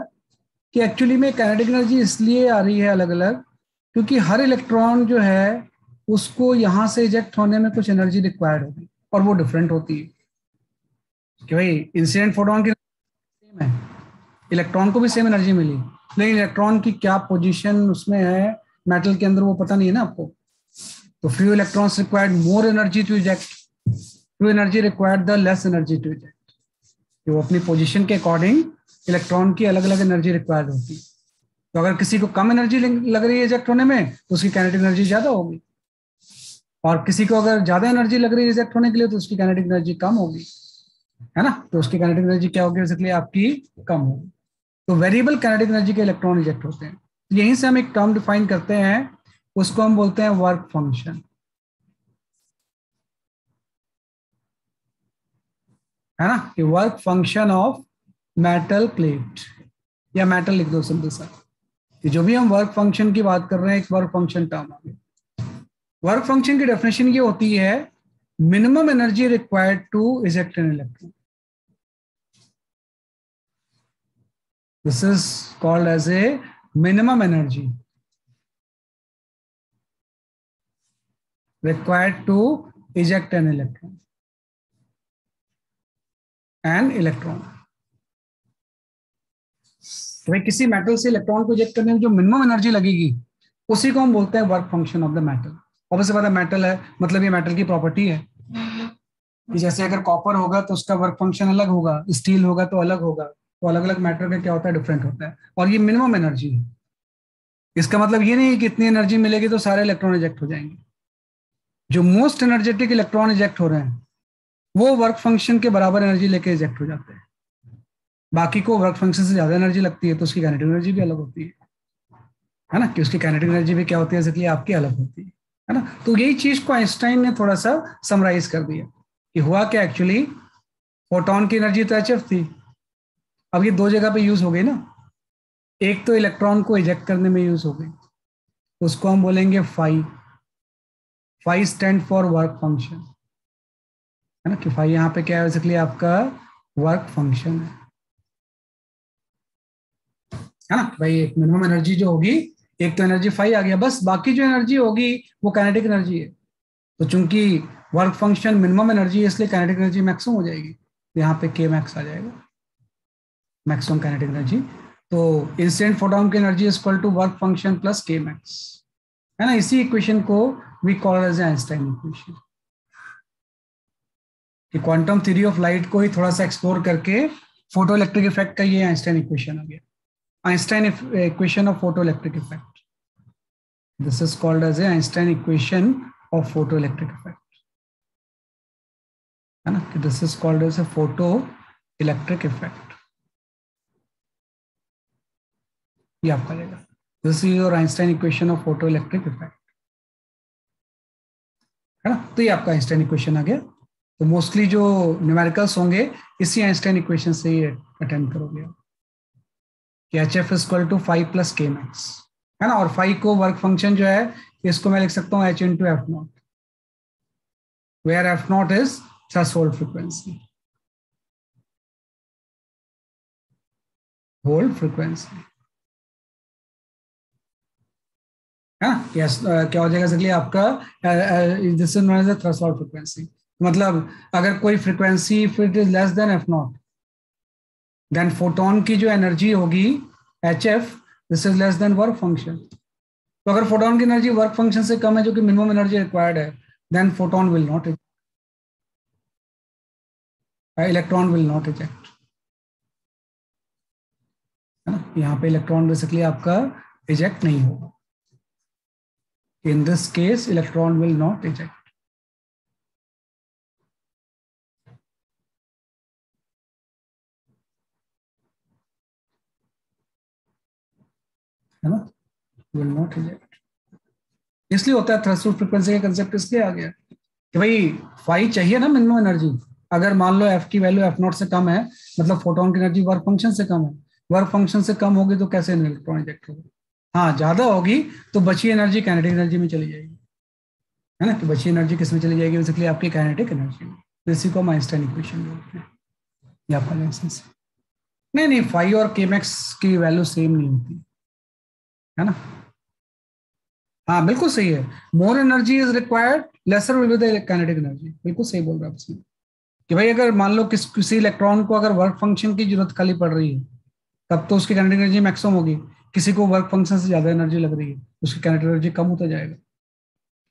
कि एक्चुअली में काइनेटिक एनर्जी इसलिए आ रही है अलग अलग, क्योंकि हर इलेक्ट्रॉन जो है उसको यहाँ से इजेक्ट होने में कुछ एनर्जी रिक्वायर्ड होगी और वो डिफरेंट होती है। कि भाई इंसिडेंट फोटोन की सेम है, इलेक्ट्रॉन को भी सेम एनर्जी मिली, लेकिन इलेक्ट्रॉन की क्या पोजीशन उसमें है मेटल के अंदर वो पता नहीं है ना आपको। तो few electrons required more energy to eject, few energy required the less energy to eject. वो अपनी पोजीशन के अकॉर्डिंग इलेक्ट्रॉन की अलग अलग एनर्जी रिक्वायर्ड होती है। तो अगर किसी को कम एनर्जी लग रही है इजेक्ट होने में तो उसकी काइनेटिक एनर्जी ज्यादा होगी, और किसी को अगर ज्यादा एनर्जी लग रही है इजेक्ट होने के लिए तो उसकी काइनेटिक एनर्जी कम होगी, है ना। तो उसकी काइनेटिक एनर्जी क्या होगी बेसिकली आपकी कम होगी। तो वेरिएबल काइनेटिक एनर्जी के इलेक्ट्रॉन इजेक्ट होते हैं। यहीं से हम एक टर्म डिफाइन करते हैं, उसको हम बोलते हैं वर्क फंक्शन, है ना। कि work function of metal plate, या मेटल लिख दो सिंपल सा। जो भी हम वर्क फंक्शन की बात कर रहे हैं एक वर्क फंक्शन टर्म आ गया। वर्क फंक्शन की डेफिनेशन ये होती है minimum energy required to eject an electron. This is called as a minimum energy required to eject an electron. तो भाई किसी मेटल से इलेक्ट्रॉन को इजेक्ट करने में जो मिनिमम एनर्जी लगेगी उसी को हम बोलते हैं work function of the metal. Obviously बात है मेटल है मतलब ये मेटल की प्रॉपर्टी है कि जैसे अगर कॉपर होगा तो उसका वर्क फंक्शन अलग होगा, स्टील होगा तो अलग होगा, तो अलग अलग मेटल का क्या होता है डिफरेंट होता है, और ये मिनिमम एनर्जी है। इसका मतलब ये नहीं है कि इतनी एनर्जी मिलेगी तो सारे इलेक्ट्रॉन इजेक्ट हो जाएंगे। जो मोस्ट एनर्जेटिक इलेक्ट्रॉन इजेक्ट हो रहे हैं वो वर्क फंक्शन के बराबर एनर्जी लेके इजेक्ट हो जाते हैं। बाकी को वर्क फंक्शन से ज्यादा एनर्जी लगती है तो उसकी काइनेटिक एनर्जी भी अलग होती है ना। कि उसकी काइनेटिक एनर्जी भी क्या होती है इसलिए आपकी अलग होती है ना। तो यही चीज को आइंस्टाइन ने थोड़ा सा समराइज कर दिया कि हुआ क्या एक्चुअली, फोटोन की एनर्जी तो एचएफ थी, अब ये दो जगह पे यूज हो गई ना। एक तो इलेक्ट्रॉन को इजेक्ट करने में यूज हो गई, उसको हम बोलेंगे phi. Phi stand for work function, है ना। कि फाई यहाँ पे क्या है बेसिकली आपका वर्क फंक्शन है ना। भाई एक मिनिमम एनर्जी जो होगी, एक तो एनर्जी फाई आ गया, बस बाकी जो एनर्जी होगी वो काइनेटिक एनर्जी है। तो चूंकि वर्क फंक्शन मिनिमम एनर्जी है इसलिए काइनेटिक एनर्जी मैक्सिमम हो जाएगी, यहाँ पे के मैक्स आ जाएगा, मैक्सिमम काइनेटिक एनर्जी। तो इंसिडेंट फोटोन की energy is equal to work function plus K max, है ना। इसी इक्वेशन को we call as Einstein equation. कि क्वांटम थ्योरी ऑफ लाइट को ही थोड़ा सा एक्सप्लोर करके फोटो इलेक्ट्रिक इफेक्ट का ये आइंस्टाइन इक्वेशन आ गया, Einstein equation of photoelectric effect. This is called as a Einstein equation of photoelectric effect. है ना। This is called as a photoelectric effect. ये आपका रहेगा। This is your Einstein equation of photoelectric effect. है ना। तो ये आपका Einstein equation आ गया। तो मोस्टली जो न्यूमेरिकल्स होंगे इसी Einstein equation से ही अटेंड करोगे कि H F equal to 5 plus K max, है ना। और 5 को वर्क फंक्शन जो है इसको मैं लिख सकता हूँ H into F naught, where F naught is threshold frequency, hold frequency, है ना। यस क्या हो जाएगा इसलिए आपका this is known as the threshold frequency. मतलब अगर कोई frequency if it is less than F naught then photon की जो एनर्जी होगी H F this is less than work function. तो अगर फोटोन की एनर्जी वर्क फंक्शन से कम है जो कि मिनिमम एनर्जी रिक्वायर्ड है then photon will not, electron will not eject, है ना। यहाँ पे इलेक्ट्रॉन बेसिकली आपका इजेक्ट नहीं होगा। In this case electron will not eject, है ना, विल नॉट इजेक्ट। इसलिए होता है थ्रेशोल्ड फ्रीक्वेंसी का कंसेप्ट इसलिए आ गया कि भाई फाई चाहिए ना मिनिमम एनर्जी। अगर मान लो एफ की वैल्यू एफ नॉट से कम है, मतलब फोटोन की एनर्जी वर्क फंक्शन से कम है, वर्क फंक्शन से कम होगी तो कैसे इलेक्ट्रॉन इजेक्ट होगा? हाँ, ज्यादा होगी तो बची एनर्जी काइनेटिक एनर्जी में चली जाएगी, है ना, कि बची एनर्जी किस में चली जाएगी, बेसिकली आपकी काइनेटिक एनर्जी में। तो इसी को हम आइंस्टाइन इक्वेशन बोलते हैं, ये आपका लाइसेंस। नहीं नहीं, फाई और के मैक्स की वैल्यू सेम नहीं होती, है ना। हाँ बिल्कुल सही है, more energy is required, laser will be the kinetic energy, बिल्कुल सही बोल रहे हैं आप इसमें। कि भाई अगर मान लो किसी इलेक्ट्रॉन को अगर वर्क फंक्शन की जरूरत खाली पड़ रही है, तब तो उसकी काइनेटिक एनर्जी मैक्सिमम होगी। किसी को वर्क फंक्शन से ज्यादा एनर्जी लग रही है, उसकी काइनेटिक एनर्जी कम होता जाएगा।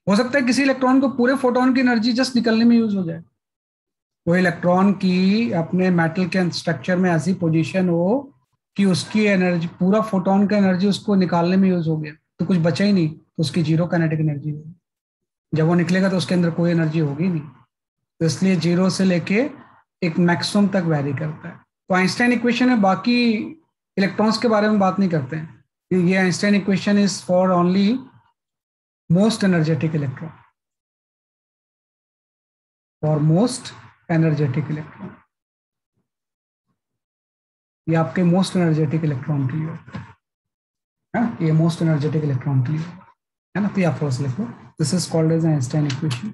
हो सकता है किसी इलेक्ट्रॉन को पूरे फोटोन की एनर्जी जस्ट निकलने में यूज हो जाए, कोई इलेक्ट्रॉन की अपने मेटल के स्ट्रक्चर में ऐसी पोजीशन हो कि उसकी एनर्जी, पूरा फोटोन का एनर्जी उसको निकालने में यूज हो गया, तो कुछ बचा ही नहीं, तो उसकी जीरो काइनेटिक एनर्जी होगी। जब वो निकलेगा तो उसके अंदर कोई एनर्जी होगी नहीं, तो इसलिए जीरो से लेके एक मैक्सिमम तक वैरी करता है। तो आइंस्टाइन इक्वेशन में बाकी इलेक्ट्रॉन्स के बारे में बात नहीं करते हैं, ये Einstein equation is for only most energetic electron, for most energetic electron, ये आपके मोस्ट एनर्जेटिक इलेक्ट्रॉन के लिए होता है, ये मोस्ट एनर्जेटिक इलेक्ट्रॉन के लिए है ना। तो ये आप थोड़ा सा लिखो, this is called as Einstein equation.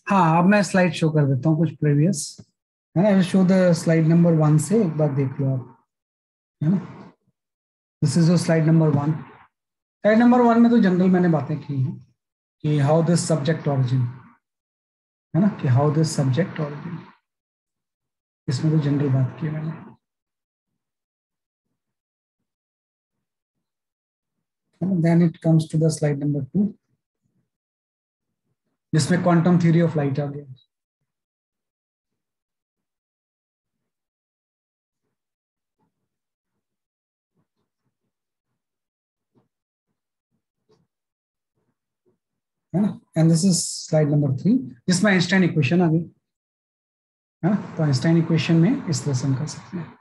हाँ, अब मैं स्लाइड शो कर देता हूँ कुछ प्रीवियस, है ना। शो द स्लाइड नंबर 1 से एक बार देख लो आप, है ना। This is slide number 1। Slide number 1 में तो जनरल मैंने बातें की हैं कि हाउ दिस सब्जेक्ट ऑरिजिन, है ना, कि हाउ दिस सब्जेक्ट ऑरिजिन, इसमें तो जनरल बात की है मैंने। Then it comes to the slide number 2, जिसमें क्वांटम थ्योरी ऑफ लाइट आ गया, है ना। And this is slide number 3, जिसमें आइंस्टाइन इक्वेशन आ गई, है ना। तो आइंस्टाइन इक्वेशन में इस तरह से हम कर सकते हैं।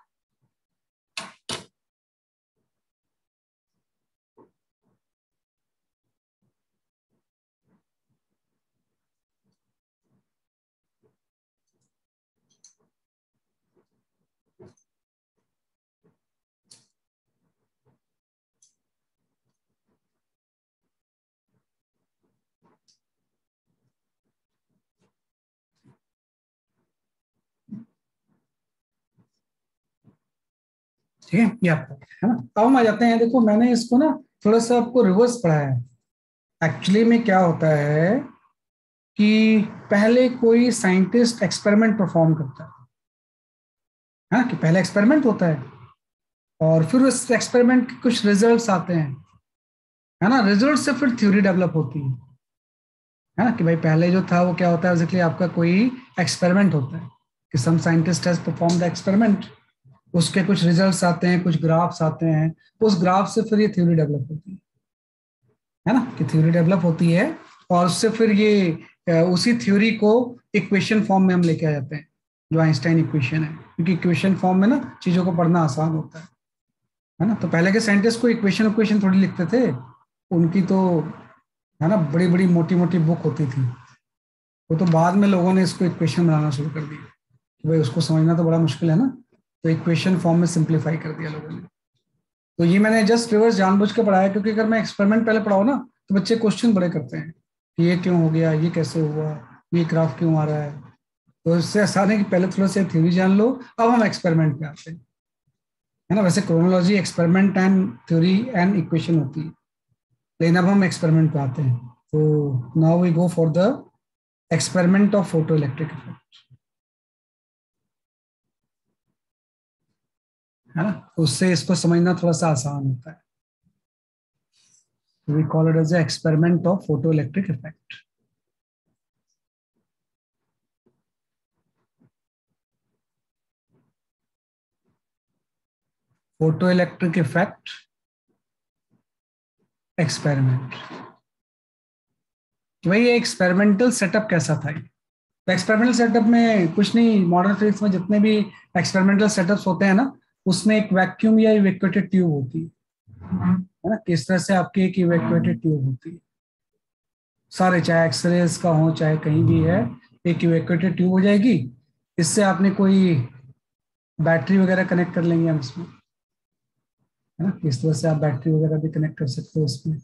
ठीक है, ये आपका है ना। अब हम आ जाते हैं, देखो मैंने इसको ना थोड़ा सा आपको रिवर्स पढ़ाया है। एक्चुअली में क्या होता है कि पहले कोई साइंटिस्ट एक्सपेरिमेंट परफॉर्म करता है ना, कि पहले एक्सपेरिमेंट होता है और फिर उस एक्सपेरिमेंट के कुछ रिजल्ट्स आते हैं, है ना। रिजल्ट से फिर थ्योरी डेवलप होती है ना। कि भाई पहले जो था वो क्या होता है, बेसिकली आपका कोई एक्सपेरिमेंट होता है कि some scientist has perform the experiment, उसके कुछ रिजल्ट्स आते हैं, कुछ ग्राफ्स आते हैं, उस ग्राफ से फिर ये थ्योरी डेवलप होती है ना, कि थ्योरी डेवलप होती है। और उससे फिर ये उसी थ्योरी को इक्वेशन फॉर्म में हम लेके आ जाते हैं, जो आइंस्टाइन इक्वेशन है, क्योंकि इक्वेशन फॉर्म में ना चीजों को पढ़ना आसान होता है। है ना। तो पहले के साइंटिस्ट को इक्वेशन थोड़ी लिखते थे, उनकी तो है ना बड़ी बड़ी मोटी मोटी बुक होती थी। वो तो बाद में लोगों ने इसको इक्वेशन बनाना शुरू कर दिया कि भाई उसको समझना तो बड़ा मुश्किल है ना, तो इक्वेशन फॉर्म में सिंप्लीफाई कर दिया लोगों ने। तो ये मैंने जस्ट रिवर्स जानबूझ के पढ़ाया, क्योंकि अगर मैं एक्सपेरिमेंट पहले पढ़ाऊँ ना तो बच्चे क्वेश्चन बड़े करते हैं कि ये क्यों हो गया, ये कैसे हुआ, ये ग्राफ क्यों आ रहा है। तो इससे आसान है कि पहले थोड़ा सा थ्योरी जान लो, अब हम एक्सपेरिमेंट पे आते हैं, है ना। वैसे chronology experiment and theory and equation होती है, लेकिन अब हम एक्सपेरिमेंट पे आते हैं। तो now we go for the experiment of photo electric effect, है ना। उससे इसको समझना थोड़ा सा आसान होता है। We call it as a experiment of photo electric effect. Photo electric effect experiment. भाई ये एक्सपेरिमेंटल सेटअप कैसा था ये? तो एक्सपेरिमेंटल सेटअप में कुछ नहीं, मॉडर्न फिजिक्स में जितने भी एक्सपेरिमेंटल सेटअप्स होते हैं ना, उसमें एक वैक्यूम या इवैक्यूएटेड ट्यूब होती है ना। किस तरह से आपकी एक इवैक्यूएटेड ट्यूब होती है, सारे चाहे एक्सरेज का हो चाहे कहीं भी है, एक इवैक्यूएटेड ट्यूब हो जाएगी। इससे आपने कोई बैटरी वगैरह कनेक्ट कर लेंगे हम इसमें, है ना। इस तरह से आप बैटरी वगैरह भी कनेक्ट कर सकते हो इसमें,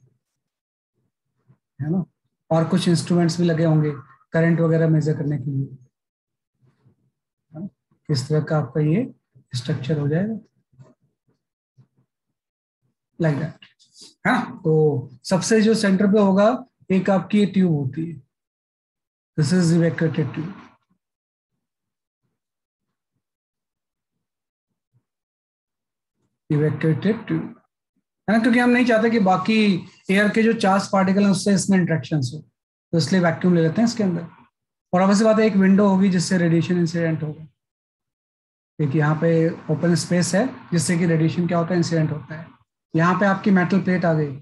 है ना। और कुछ इंस्ट्रूमेंट्स भी लगे होंगे करंट वगैरह मेजर करने के लिए, है ना। किस तरह का आपका ये स्ट्रक्चर हो जाएगा, लाइक दैट, है ना। तो सबसे जो सेंटर पे होगा एक आपकी ये ट्यूब होती है, this is evacuated tube. Evacuated tube, है ना, क्योंकि हम नहीं चाहते कि बाकी एयर के जो चार्ज पार्टिकल हैं उससे इसमें इंट्रैक्शन हो, तो इसलिए वैक्यूम ले लेते हैं इसके अंदर। और ऑब्वियसली बात है एक विंडो होगी जिससे रेडिएशन इंसिडेंट होगा, क्योंकि यहाँ पे ओपन स्पेस है जिससे कि रेडिएशन क्या होता है, इंसिडेंट होता है। यहाँ पे आपकी मेटल प्लेट आ गई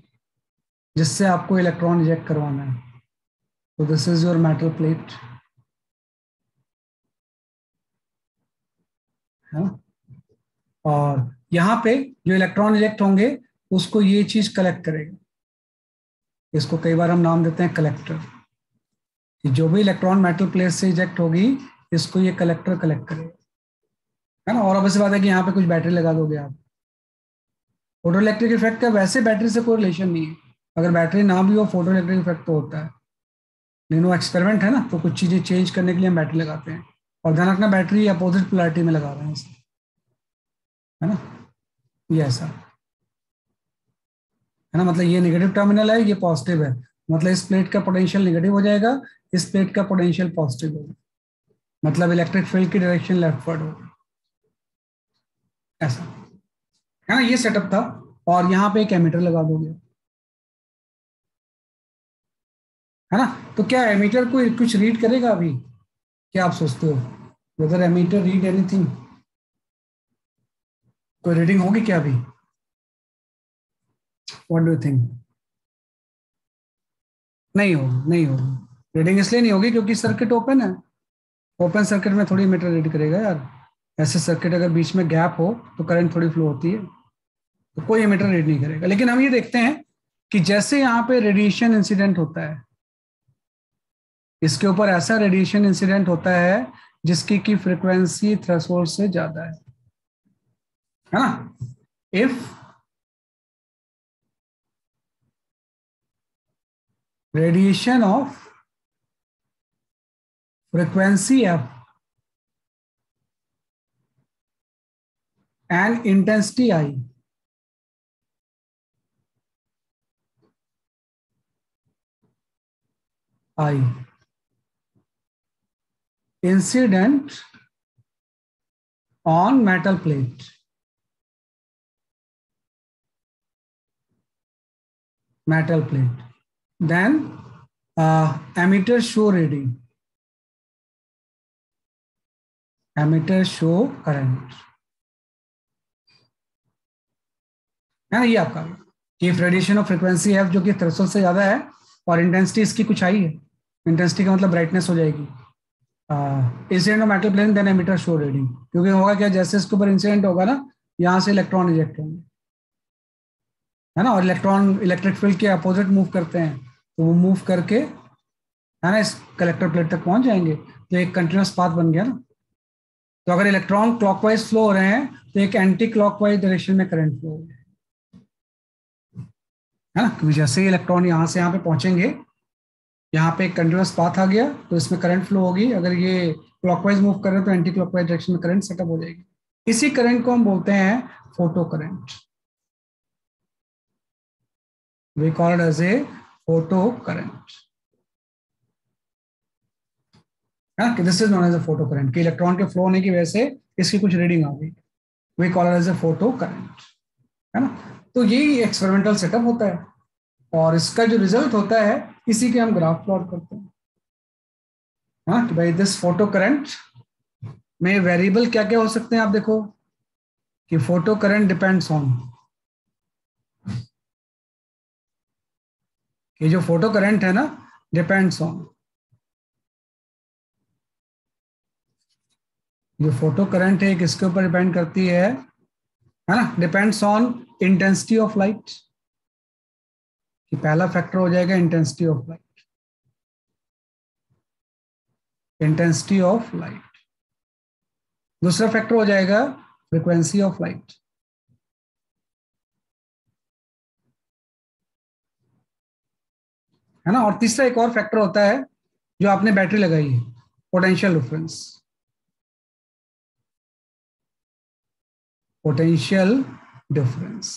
जिससे आपको इलेक्ट्रॉन इजेक्ट करवाना है, तो this is your metal plate, है ना। और यहाँ पे जो इलेक्ट्रॉन इजेक्ट होंगे उसको ये चीज कलेक्ट करेगा, इसको कई बार हम नाम देते हैं कलेक्टर। कि जो भी इलेक्ट्रॉन मेटल प्लेट से इजेक्ट होगी इसको ये कलेक्टर कलेक्ट करेगा, है ना। और अब ऐसी बात है कि यहाँ पे कुछ बैटरी लगा दोगे आप, फोटो इलेक्ट्रिक इफेक्ट का वैसे बैटरी से कोई रिलेशन नहीं है, अगर बैटरी ना भी हो फोटो इलेक्ट्रिक इफेक्ट तो होता है। लेकिन वो एक्सपेरिमेंट है ना, तो कुछ चीजें चेंज करने के लिए हम बैटरी लगाते हैं, और ध्यान रखना बैटरी अपोजिट पोलैरिटी में लगा रहे हैं इसे, है ना। ये ऐसा है ना, मतलब ये नेगेटिव टर्मिनल है, ये पॉजिटिव है, मतलब इस प्लेट का पोटेंशियल नेगेटिव हो जाएगा, इस प्लेट का पोटेंशियल पॉजिटिव होगा, मतलब इलेक्ट्रिक फील्ड की डायरेक्शन लेफ्टवर्ड होगी, ऐसा, है ना। ये सेटअप था। और यहाँ पे एक एमीटर लगा दोगे, है ना। तो क्या एमीटर को कुछ रीड करेगा अभी, क्या आप सोचते हो, वेदर एमीटर रीड एनीथिंग, कोई रीडिंग होगी क्या अभी, व्हाट डू यू थिंक? नहीं होगी, नहीं होगी। रीडिंग इसलिए नहीं होगी क्योंकि सर्किट ओपन है, ओपन सर्किट में थोड़ी मीटर रीड करेगा यार। ऐसे सर्किट अगर बीच में गैप हो तो करंट थोड़ी फ्लो होती है, तो कोई मीटर रीड नहीं करेगा। लेकिन हम ये देखते हैं कि जैसे यहाँ पे रेडिएशन इंसिडेंट होता है, इसके ऊपर ऐसा रेडिएशन इंसिडेंट होता है जिसकी की फ्रीक्वेंसी थ्रेशोल्ड से ज्यादा है ना। If radiation of frequency f and intensity I incident on metal plate, then emitter show reading, emitter show current, है ना। ये आपका कि रेडिएशन ऑफ फ्रीक्वेंसी एफ जो कि थ्रेशोल्ड से ज्यादा है और इंटेंसिटी इसकी कुछ आई है, इंटेंसिटी का मतलब ब्राइटनेस हो जाएगी, incident of metal plane then emitter show reading, क्योंकि होगा क्या, जैसे इसके ऊपर इंसिडेंट होगा ना यहाँ से इलेक्ट्रॉन इजेक्ट होंगे, है ना, और इलेक्ट्रॉन इलेक्ट्रिक फील्ड के अपोजिट मूव करते हैं, तो वो मूव करके, है ना, इस कलेक्टर प्लेट तक पहुंच जाएंगे, तो एक कंटिन्यूस पाथ बन गया ना। तो अगर इलेक्ट्रॉन क्लॉकवाइज फ्लो हो रहे हैं तो एक एंटी क्लॉकवाइज डायरेक्शन में करंट फ्लो होगा, है ना, क्योंकि जैसे ही इलेक्ट्रॉन यहाँ से यहाँ पे पहुंचेंगे, यहाँ पे एक कंटिन्यूस पाथ आ गया तो इसमें करंट फ्लो होगी। अगर ये क्लॉकवाइज मूव कर रहे हैं तो एंटी क्लॉकवाइज डायरेक्शन में करंट सेटअप हो जाएगी। इसी करंट को हम बोलते हैं photo current. We call it as a photo current, है ना, this is known as a photo current, कि इलेक्ट्रॉन के फ्लो होने की वजह से इसकी कुछ रीडिंग आ गई। We call it as a photo current, है ना। तो यही एक्सपेरिमेंटल सेटअप होता है, और इसका जो रिजल्ट होता है इसी के हम ग्राफ प्लॉट करते हैं। हाँ, कि भाई दिस फोटो करंट में वेरिएबल क्या क्या हो सकते हैं, आप देखो कि फोटो करंट डिपेंड्स ऑन, ये जो फोटो करंट है ना, डिपेंड्स ऑन, जो फोटो करंट है किसके ऊपर डिपेंड करती है ना, depends on intensity of light, कि पहला फैक्टर हो जाएगा intensity of light, intensity of light. दूसरा फैक्टर हो जाएगा फ्रीक्वेंसी ऑफ लाइट, है ना। और तीसरा एक और फैक्टर होता है जो आपने बैटरी लगाई है, पोटेंशियल डिफरेंस, पोटेंशियल डिफरेंस,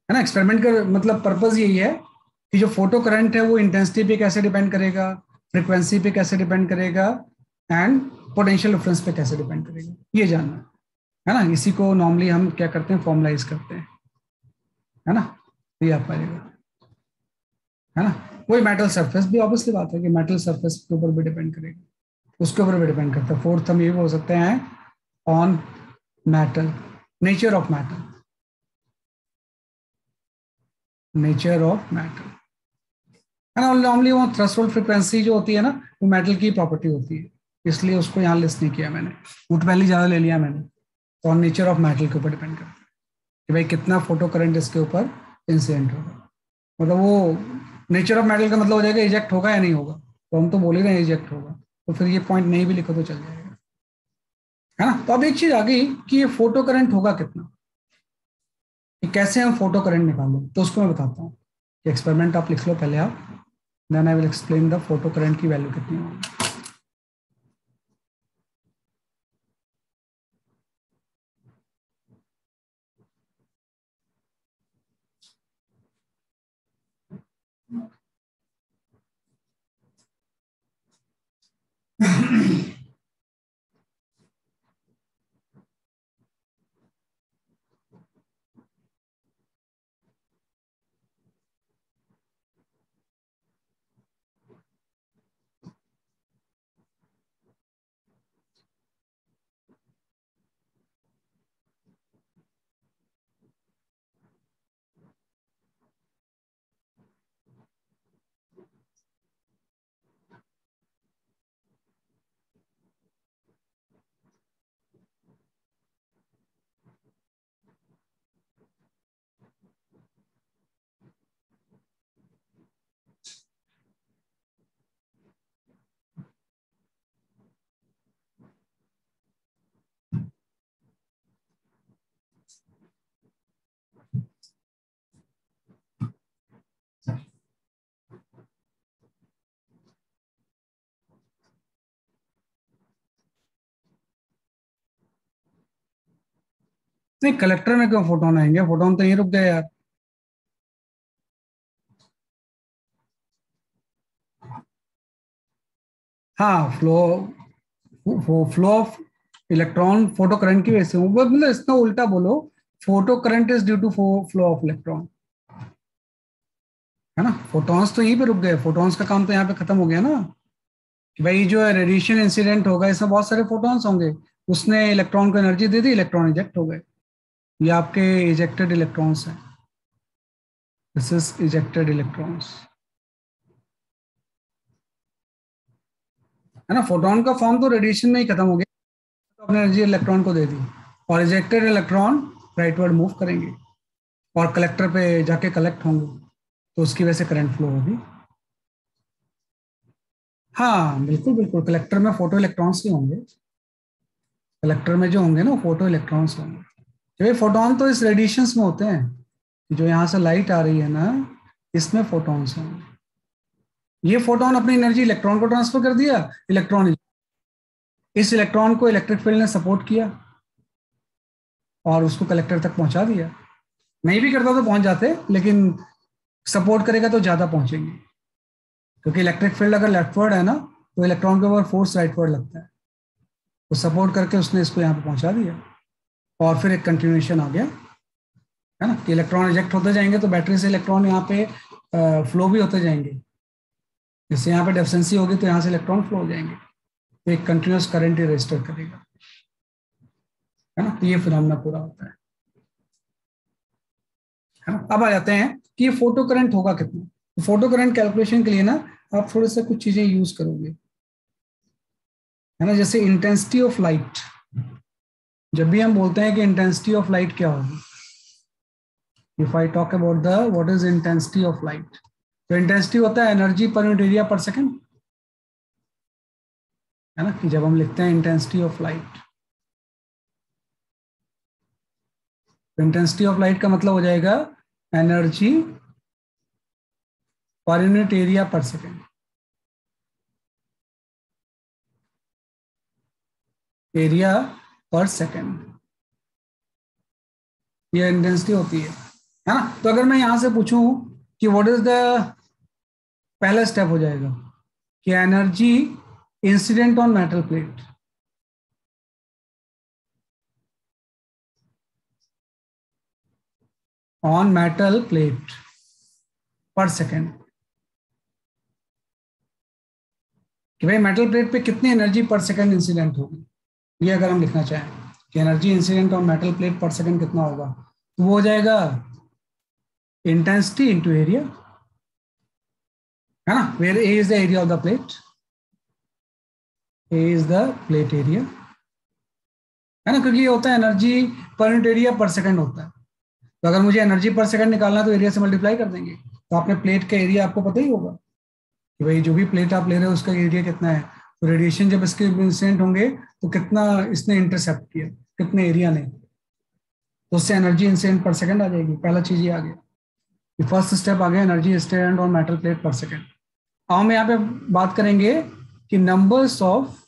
है ना। एक्सपेरिमेंट का मतलब पर्पज यही है कि जो फोटो करंट है वो इंटेंसिटी पे कैसे डिपेंड करेगा, फ्रीक्वेंसी पे कैसे डिपेंड करेगा, एंड पोटेंशियल डिफरेंस पे कैसे डिपेंड करेगा, ये जानना है ना। इसी को नॉर्मली हम क्या करते हैं, फॉर्मलाइज करते हैं, है ना। ये आ पाएगा, है ना। वही मेटल सरफेस भी ऑब्वियसली बात है कि मेटल सरफेस के ऊपर भी डिपेंड करेगा, उसके ऊपर भी डिपेंड करता है। फोर्थ हम ये भी हो सकते हैं on metal, nature of matter, nature of matter, है ना। नॉर्मली वो थ्रेशोल्ड फ्रीक्वेंसी जो होती है ना, वो मेटल की प्रॉपर्टी होती है, इसलिए उसको यहाँ लिस्ट नहीं किया मैंने, वुड वैल्यू ज्यादा ले लिया मैंने। तो ऑन नेचर ऑफ मेटल के ऊपर डिपेंड करता है कि भाई कितना फोटो करंट इसके ऊपर इंसिडेंट होगा। मतलब वो नेचर ऑफ मेटल का मतलब हो जाएगा इजेक्ट होगा या नहीं होगा, तो हम तो बोल ही रहे हैं इजेक्ट होगा, तो फिर ये पॉइंट नहीं भी लिखो तो चल जाएगा, है ना। तो अब एक चीज आ गई कि ये फोटो करंट होगा कितना, कि कैसे हम फोटो करंट निकालें, तो उसको मैं बताता हूँ। एक्सपेरिमेंट आप लिख लो पहले आप, then I will explain the photo current की वैल्यू कितनी होगी। नहीं, कलेक्टर में क्यों फोटोन आएंगे, फोटोन तो यहीं रुक गए यार। हाँ, flow of electron photo current की वजह से, मतलब इसका उल्टा बोलो, photo current is due to flow of electron, है ना। फोटॉन्स तो यहीं पे रुक गए, फोटॉन्स का काम तो यहाँ पे खत्म हो गया ना, कि भाई जो है रेडिएशन इंसिडेंट होगा, इसमें बहुत सारे फोटॉन्स होंगे, उसने इलेक्ट्रॉन को एनर्जी दे दी, इलेक्ट्रॉन इजेक्ट हो गए, ये आपके इजेक्टेड इलेक्ट्रॉन्स हैं, दिस इज इजेक्टेड इलेक्ट्रॉन्स, है ना। फोटोन का फॉर्म तो रेडिएशन में ही खत्म हो गया, तो अपने एनर्जी इलेक्ट्रॉन को दे दी, और इजेक्टेड इलेक्ट्रॉन राइटवर्ड मूव करेंगे, और कलेक्टर पे जाके कलेक्ट होंगे, तो उसकी वजह से करंट फ्लो होगी। हाँ बिल्कुल बिल्कुल, कलेक्टर में फोटो इलेक्ट्रॉन्स ही होंगे। कलेक्टर में जो होंगे ना फोटो इलेक्ट्रॉन्स होंगे। तो ये फोटोन तो इस रेडिएशंस में होते हैं, जो यहाँ से लाइट आ रही है ना, इसमें फोटॉन्स होंगे। ये फोटोन अपनी एनर्जी इलेक्ट्रॉन को ट्रांसफर कर दिया, इलेक्ट्रॉन इस इलेक्ट्रॉन को इलेक्ट्रिक फील्ड ने सपोर्ट किया और उसको कलेक्टर तक पहुंचा दिया। नहीं भी करता तो पहुंच जाते, लेकिन सपोर्ट करेगा तो ज्यादा पहुंचेंगे, क्योंकि इलेक्ट्रिक फील्ड अगर लेफ्टवर्ड है ना, तो इलेक्ट्रॉन के ऊपर फोर्स राइटवर्ड लगता है, तो सपोर्ट करके उसने इसको यहाँ पे पहुंचा दिया। और फिर एक कंटिन्यूएशन आ गया, है ना, कि इलेक्ट्रॉन रिजेक्ट होते जाएंगे तो बैटरी से इलेक्ट्रॉन यहाँ पे फ्लो भी होते जाएंगे। जैसे यहाँ पे डेफिशिएंसी होगी तो यहाँ से इलेक्ट्रॉन फ्लो हो जाएंगे, तो एक कंटिन्यूस करंट ही रजिस्टर करेगा, है ना। तो ये फिनोमेना पूरा होता है ना। अब आ जाते हैं कि ये फोटो करंट होगा कितना। तो फोटो करंट कैलकुलेशन के लिए ना आप थोड़े से कुछ चीजें यूज करोगे, है ना। जैसे इंटेंसिटी ऑफ लाइट, जब भी हम बोलते हैं कि इंटेंसिटी ऑफ लाइट क्या होगी, if I talk about the what is intensity of light, तो इंटेंसिटी होता है एनर्जी पर यूनिट एरिया पर सेकंड, है ना। कि जब हम लिखते हैं इंटेंसिटी ऑफ लाइट, तो इंटेंसिटी ऑफ लाइट का मतलब हो जाएगा एनर्जी पर यूनिट एरिया पर सेकंड। एरिया पर सेकंड, ये इंटेंसिटी होती है ना। तो अगर मैं यहां से पूछूं कि व्हाट इज द, पहला स्टेप हो जाएगा कि energy incident on metal plate, on metal plate पर सेकंड, कि भाई मेटल प्लेट पे कितनी एनर्जी पर सेकंड इंसिडेंट होगी। ये अगर हम लिखना चाहें कि energy incident on metal plate पर सेकंड कितना होगा, तो वो हो जाएगा इंटेंसिटी इंटू एरिया, है ना। Where A is the area of the plate, A is the plate area, है ना, क्योंकि ये होता है एनर्जी पर यूनिट एरिया पर सेकंड होता है। तो अगर मुझे एनर्जी पर सेकंड निकालना है तो एरिया से मल्टीप्लाई कर देंगे, तो आपने प्लेट का एरिया आपको पता ही होगा कि भाई जो भी प्लेट आप ले रहे हो उसका एरिया कितना है। तो रेडिएशन जब इसके इंसिडेंट होंगे तो कितना इसने इंटरसेप्ट किया, कितने एरिया ने, तो उससे एनर्जी इंसिडेंट पर सेकंड आ जाएगी। पहला चीज ये आ गया, फर्स्ट स्टेप आ गया energy incident on metal plate पर सेकंड। अब हम यहाँ पे बात करेंगे कि numbers of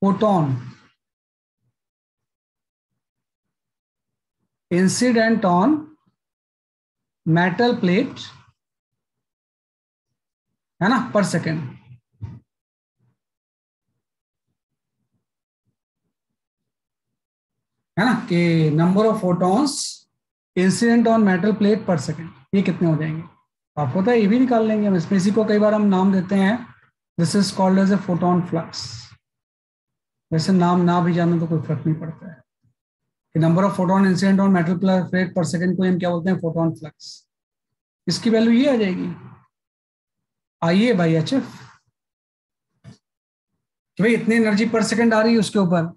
photon incident on metal plate, है ना, पर सेकंड, है ना, कि number of photons incident on metal plate पर सेकंड ये कितने हो जाएंगे। आपको पता है ये भी निकाल लेंगे हम इसमें, इसी को कई बार हम नाम देते हैं, this is called as a photon flux. वैसे नाम ना भी जाने तो कोई फर्क नहीं पड़ता है, कि number of photon incident on metal plate पर सेकंड को हम क्या बोलते हैं, फोटोन फ्लक्स। इसकी वैल्यू ये आ जाएगी आइए बाई एच एफ, कि भाई इतनी एनर्जी पर सेकंड आ रही है उसके ऊपर,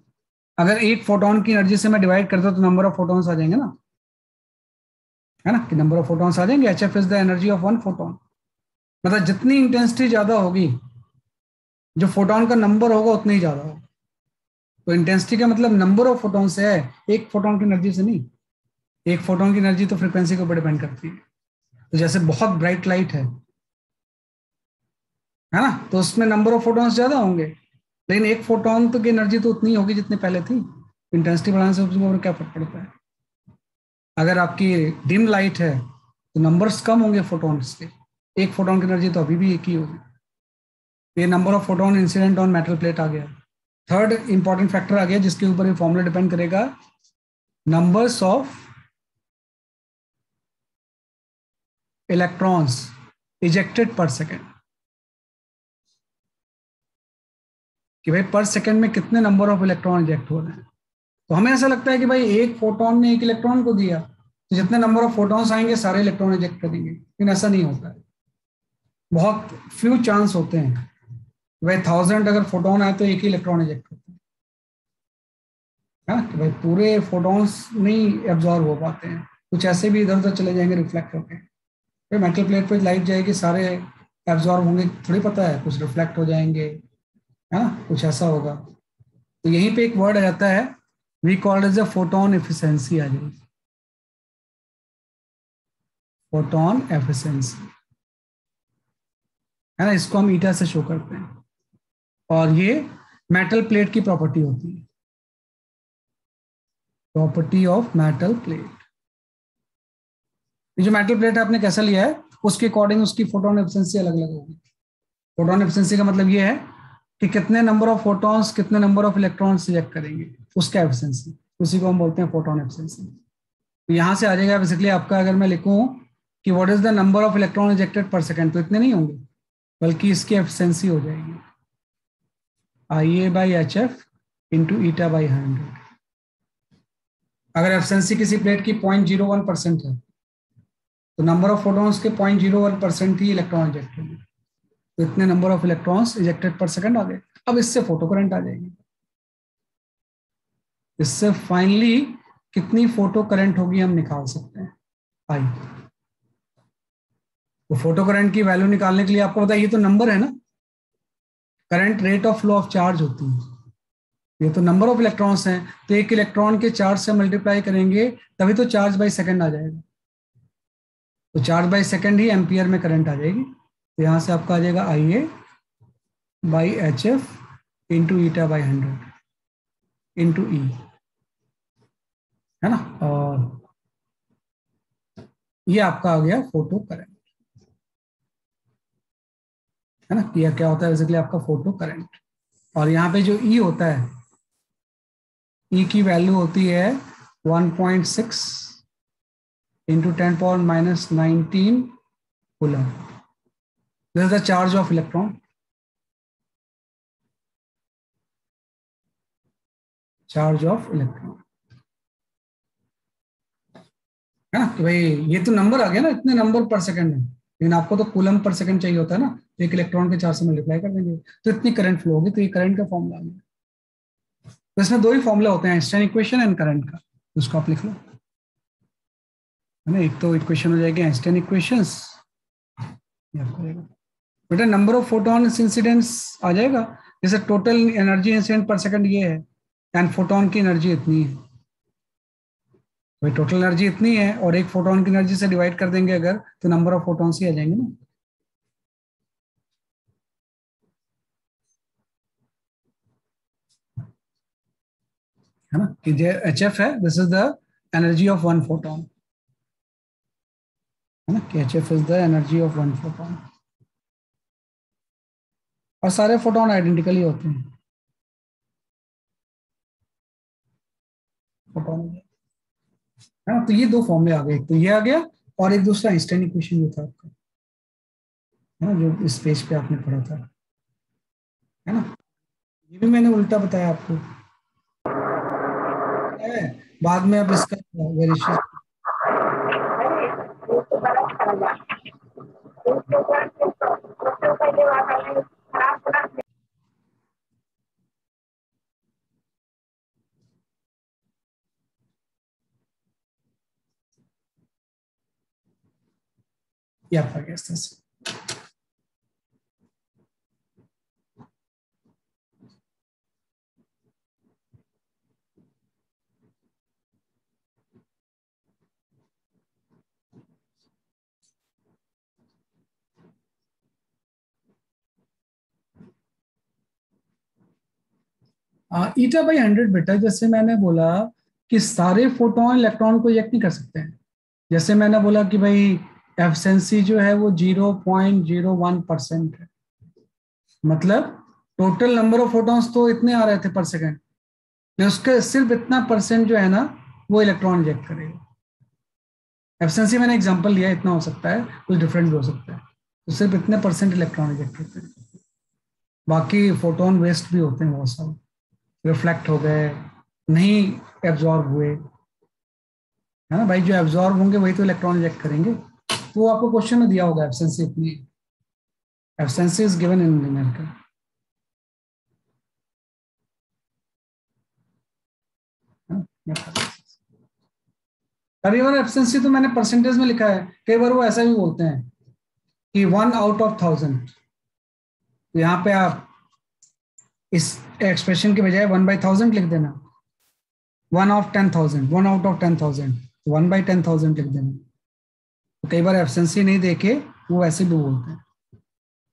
अगर एक फोटोन की एनर्जी से मैं डिवाइड करता हूं तो नंबर ऑफ फोटोन्स आ जाएंगे ना, है ना, कि नंबर ऑफ फोटोन्स आ जाएंगे। H F is the energy of one photon, मतलब जितनी इंटेंसिटी ज्यादा होगी, जो फोटोन का नंबर होगा उतना ही ज्यादा होगा। तो इंटेंसिटी का मतलब नंबर ऑफ फोटोन से है, एक फोटोन की एनर्जी से नहीं। एक फोटोन की एनर्जी तो फ्रीक्वेंसी के ऊपर डिपेंड करती है। तो जैसे बहुत ब्राइट लाइट है ना, तो उसमें नंबर ऑफ फोटोन्स ज्यादा होंगे, लेकिन एक फोटोन तो की एनर्जी तो उतनी होगी जितनी पहले थी। इंटेंसिटी बढ़ाने से उसके ऊपर क्या फर्क पड़ता है। अगर आपकी डिम लाइट है तो नंबर्स कम होंगे फोटोन्स के, एक फोटोन की एनर्जी तो अभी भी एक ही होगी। ये number of photon incident on metal plate आ गया। थर्ड इंपॉर्टेंट फैक्टर आ गया जिसके ऊपर ये फॉर्मूला डिपेंड करेगा, numbers of electrons ejected per second, कि भाई पर सेकेंड में कितने नंबर ऑफ इलेक्ट्रॉन इजेक्ट हो रहे हैं। तो हमें ऐसा लगता है कि भाई एक फोटोन ने एक इलेक्ट्रॉन को दिया तो जितने नंबर ऑफ फोटॉन्स आएंगे सारे इलेक्ट्रॉन इजेक्ट करेंगे, लेकिन ऐसा नहीं होता है। बहुत फ्यू चांस होते हैं, वह 1000 अगर फोटोन आए तो एक ही इलेक्ट्रॉन इजेक्ट होता है। है ना, कि भाई पूरे फोटॉन्स नहीं एब्जॉर्ब हो पाते हैं, कुछ ऐसे भी इधर उधर चले जाएंगे रिफ्लेक्ट होके। फिर मेटल प्लेट पे लाइट जाएगी, सारे एब्जॉर्ब होंगे थोड़ी पता है, कुछ रिफ्लेक्ट हो जाएंगे, है ना, कुछ ऐसा होगा। तो यहीं पे एक वर्ड आ जाता है, we called as a photon efficiency आ जाएगी, फोटोन एफिशिएंसी, है ना, इसको हम ईटा से शो करते हैं। और ये मेटल प्लेट की प्रॉपर्टी होती है, प्रॉपर्टी ऑफ मेटल प्लेट। ये जो मेटल प्लेट आपने कैसा लिया है, उसके अकॉर्डिंग उसकी फोटोन एफिशिएंसी अलग अलग होगी। फोटोन एफिशिएंसी का मतलब ये है कि कितने नंबर ऑफ फोटॉन्स कितने नंबर ऑफ इलेक्ट्रॉन्स सिलेक्ट करेंगे, उसका एफिशिएंसी, उसी को हम बोलते हैं फोटोन एफिशिएंसी। तो यहां से आ जाएगा बेसिकली आपका, अगर मैं लिखूं कि what is the number of electron ejected पर सेकंड, तो इतने नहीं होंगे, बल्कि इसकी एफिशिएंसी हो जाएगी IA by HF into eta by 100। अगर एफिशिएंसी किसी प्लेट की 0.01% है, तो नंबर ऑफ फोटॉन्स के 0.01% ही इलेक्ट्रॉन इजेक्ट होंगे, तो इतने नंबर ऑफ इलेक्ट्रॉन्स इजेक्टेड पर सेकंड आ गए। अब इससे फोटो करंट आ जाएगी, इससे फाइनली कितनी फोटो करंट होगी हम निकाल सकते हैं, आई। तो फोटो करंट की वैल्यू निकालने के लिए आपको पता है, ये तो नंबर है ना, current rate of flow of charge होती है, ये तो नंबर ऑफ इलेक्ट्रॉन्स हैं, तो एक इलेक्ट्रॉन के चार्ज से मल्टीप्लाई करेंगे तभी तो चार्ज बाई सेकंड आ जाएगा, तो charge by second he ampere में करंट आ जाएगी। तो यहां से आपका आ जाएगा IA by HF into eta by 100 into E, है ना। और ये आपका आ गया फोटो करंट, है ना, यह क्या होता है बेसिकली आपका फोटो करंट। और यहाँ पे जो E होता है, E की वैल्यू होती है 1.6 into 10⁻⁻19 coulomb. This is the charge of electron, charge of electron, है ना, कि भाई ये तो नंबर आ गया ना, इतने नंबर पर सेकंड है, लेकिन आपको तो कूलम पर सेकंड चाहिए होता है ना, तो एक इलेक्ट्रॉन के चार्ज से मल्टीप्लाई कर देंगे तो इतनी करंट फ्लो होगी, तो ये करंट का फॉर्मूला आ गया। तो इसमें दो ही फॉर्मूला होते हैं, आइंस्टाइन इक्वेशन एंड करंट का, उसको आप लिख लो, है ना। एक तो इक्वेशन हो जाएगी आइंस्टाइन इक्वेशंस, बेटा नंबर ऑफ फोटॉन इंसिडेंट्स आ जाएगा, जैसे टोटल एनर्जी इंसिडेंट पर सेकंड ये है, एंड फोटोन की एनर्जी इतनी है, भाई टोटल एनर्जी इतनी है और एक फोटोन की एनर्जी से डिवाइड कर देंगे अगर, तो नंबर ऑफ फोटॉन्स ही आ जाएंगे ना, है ना, कि जो HF है this is the energy of one photon, है ना, कि HF is the energy of one photon. और सारे फोटोन आइडेंटिकली होते हैं, फोटोन, है ना। तो ये दो फॉर्मूले आ गए, एक तो ये आ गया और एक दूसरा आइंस्टाइन इक्वेशन जो था आपका, है ना, जो इस पेज पे आपने पढ़ा था, है ना। ये भी मैंने उल्टा बताया आपको, है, बाद में अब इसका वेरिएशन। ये आपका गैस था। ईटा बाई 100 बेटा, जैसे मैंने बोला कि सारे फोटोन इलेक्ट्रॉन को इजेक्ट नहीं कर सकते हैं, जैसे मैंने बोला कि भाई एफिशिएंसी जो है वो 0.01% है, मतलब टोटल नंबर ऑफ फोटॉन्स तो इतने आ रहे थे पर सेकंड, उसके सिर्फ इतना परसेंट जो है ना वो इलेक्ट्रॉन इजेक्ट करेगा। एफिशिएंसी मैंने एग्जांपल लिया, इतना हो सकता है, कुछ डिफरेंट भी हो सकता है, तो सिर्फ इतने परसेंट इलेक्ट्रॉन इजेक्ट करते हैं, बाकी फोटोन वेस्ट भी होते हैं बहुत सारे, रिफ्लेक्ट हो गए, नहीं एब्जॉर्ब हुए, है ना भाई, जो एब्जॉर्ब होंगे वही तो इलेक्ट्रॉन इजेक्ट करेंगे। तो वो आपको क्वेश्चन में दिया होगा एब्सेंसी इतनी, एब्सेंसी इज गिवन इन न्यूमेरिकल। कभी बार एब्सेंसी तो मैंने परसेंटेज में लिखा है, कई बार वो ऐसा भी बोलते हैं कि 1/1000। तो यहाँ पे आप इस एक्सप्रेशन के बजाय 1/1000 लिख देना, 1/10,000, 1/10,000, 1/10,000 लिख देना। तो कई बार एब्सेंसी नहीं देके वो ऐसे भी बोलते हैं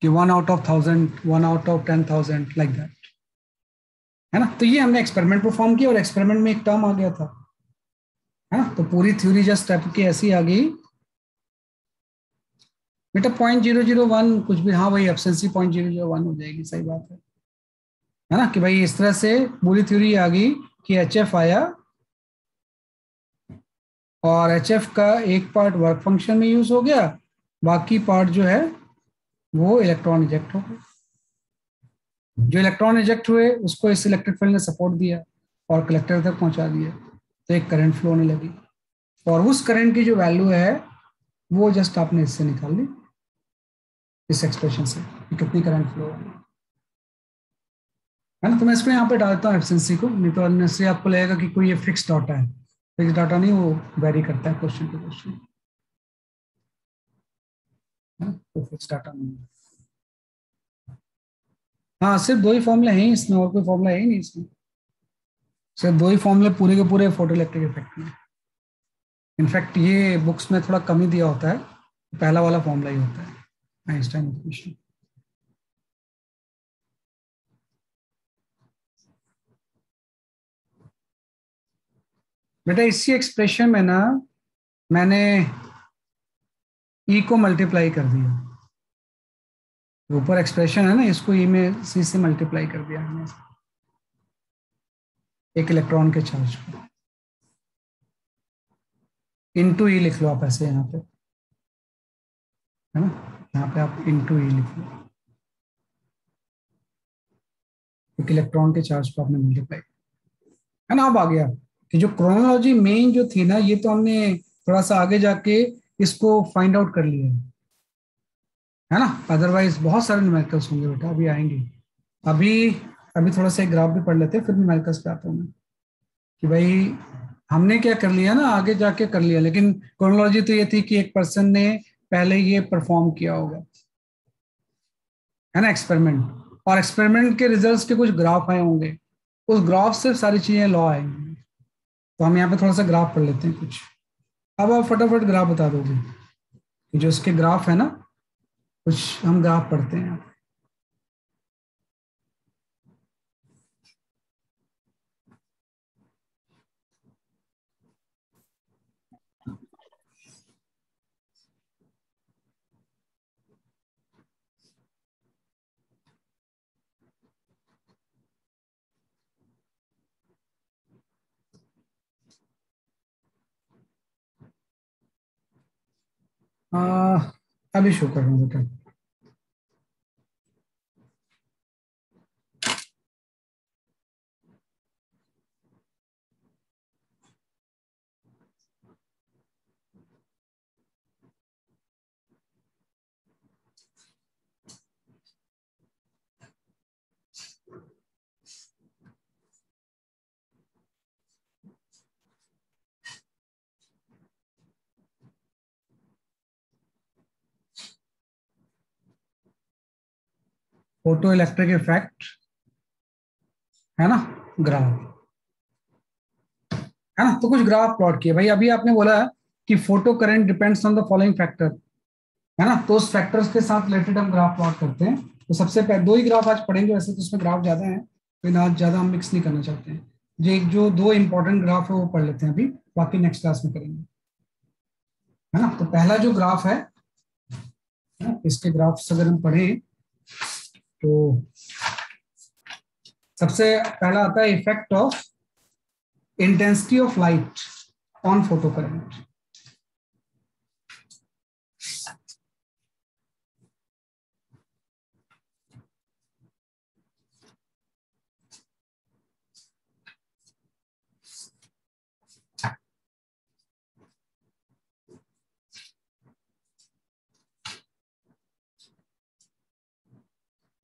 कि 1/1000, 1/10,000 लाइक दैट, है ना। तो ये हमने एक्सपेरिमेंट परफॉर्म किया और एक्सपेरिमेंट में एक टर्म आ गया था, है ना। तो पूरी थ्योरी जस्ट स्टेप की ऐसी आ गई बेटा, 0.001 कुछ भी, हाँ वही एब्सेंसी 0.001 हो जाएगी, सही बात है ना। कि भाई इस तरह से पूरी थ्योरी आ गई कि HF आया और HF का एक पार्ट वर्क फंक्शन में यूज हो गया, बाकी पार्ट जो है वो इलेक्ट्रॉन इजेक्ट हो गए। जो इलेक्ट्रॉन इजेक्ट हुए उसको इस इलेक्ट्रिक फील्ड ने सपोर्ट दिया और कलेक्टर तक पहुंचा दिया, तो एक करंट फ्लो होने लगी। और उस करंट की जो वैल्यू है वो जस्ट आपने इससे निकाल ली, इस एक्सप्रेशन से, कितनी करंट फ्लो है ना। तो मैं इसको यहाँ पे डालता हूँ एफिशिएंसी को, नहीं तो अननेसेसरी आपको लगेगा कि कोई ये फिक्स डाटा है। फिक्स डाटा नहीं, वो वेरी करता है क्वेश्चन टू क्वेश्चन, तो फिक्स डाटा नहीं है। हाँ सिर्फ दो ही फॉर्मूले हैं इसमें, और कोई फॉर्मूला है ही नहीं इसमें, सिर्फ दो ही फॉर्मूले पूरे के पूरे फोटो इलेक्ट्रिक इफेक्ट में। इनफैक्ट ये बुक्स में थोड़ा कम ही दिया होता है, पहला वाला फॉर्मूला ही होता है, आइंस्टाइन इक्वेशन। बेटा इसी एक्सप्रेशन में ना मैंने ई को मल्टीप्लाई कर दिया, ऊपर एक्सप्रेशन है ना, इसको ई में सी से मल्टीप्लाई कर दिया हमने, एक इलेक्ट्रॉन के चार्ज को। इनटू ई लिख लो आप ऐसे यहाँ पे, है ना, यहाँ पे आप इनटू ई लिख लो, एक इलेक्ट्रॉन के चार्ज को आपने मल्टीप्लाई, है ना। अब आ गया कि जो क्रोनोलॉजी मेन जो थी ना, ये तो हमने थोड़ा सा आगे जाके इसको फाइंड आउट कर लिया है ना। अदरवाइज बहुत सारे न्यूमेरिकल्स होंगे बेटा, अभी आएंगे। अभी अभी थोड़ा सा एक ग्राफ भी पढ़ लेते हैं, फिर न्यूमेरिकल्स पे आता हूँ मैं, कि भाई हमने क्या कर लिया ना, आगे जाके कर लिया, लेकिन क्रोनोलॉजी तो ये थी कि एक पर्सन ने पहले ये परफॉर्म किया होगा, है ना, एक्सपेरिमेंट, और एक्सपेरिमेंट के रिजल्ट्स के कुछ ग्राफ आए होंगे, उस ग्राफ से सारी चीजें लॉ आएंगी। तो हम यहाँ पे थोड़ा सा ग्राफ पढ़ लेते हैं कुछ। अब आप फटाफट ग्राफ बता दोगे कि जो इसके ग्राफ है ना, कुछ हम ग्राफ पढ़ते हैं। अभी शो कर रहा हूँ बेटा। फोटो इलेक्ट्रिक इफेक्ट, है ना, ग्राफ, है ना। तो कुछ ग्राफ प्लॉट किए भाई। अभी आपने बोला कि photo current depends on the following factor, है ना, तो उस फैक्टर्स के साथ रिलेटेड हम ग्राफ प्लॉट करते हैं। तो सबसे पहले दो ही ग्राफ आज पढ़ेंगे, वैसे तो उसमें ग्राफ ज्यादा है, लेकिन आज ज्यादा हम मिक्स नहीं करना चाहते हैं। जो दो इंपॉर्टेंट ग्राफ है वो पढ़ लेते हैं अभी, बाकी नेक्स्ट क्लास में करेंगे, है ना। तो पहला जो ग्राफ है ना, इसके ग्राफ्स अगर हम पढ़ें तो सबसे पहला आता है effect of intensity of light on photo current.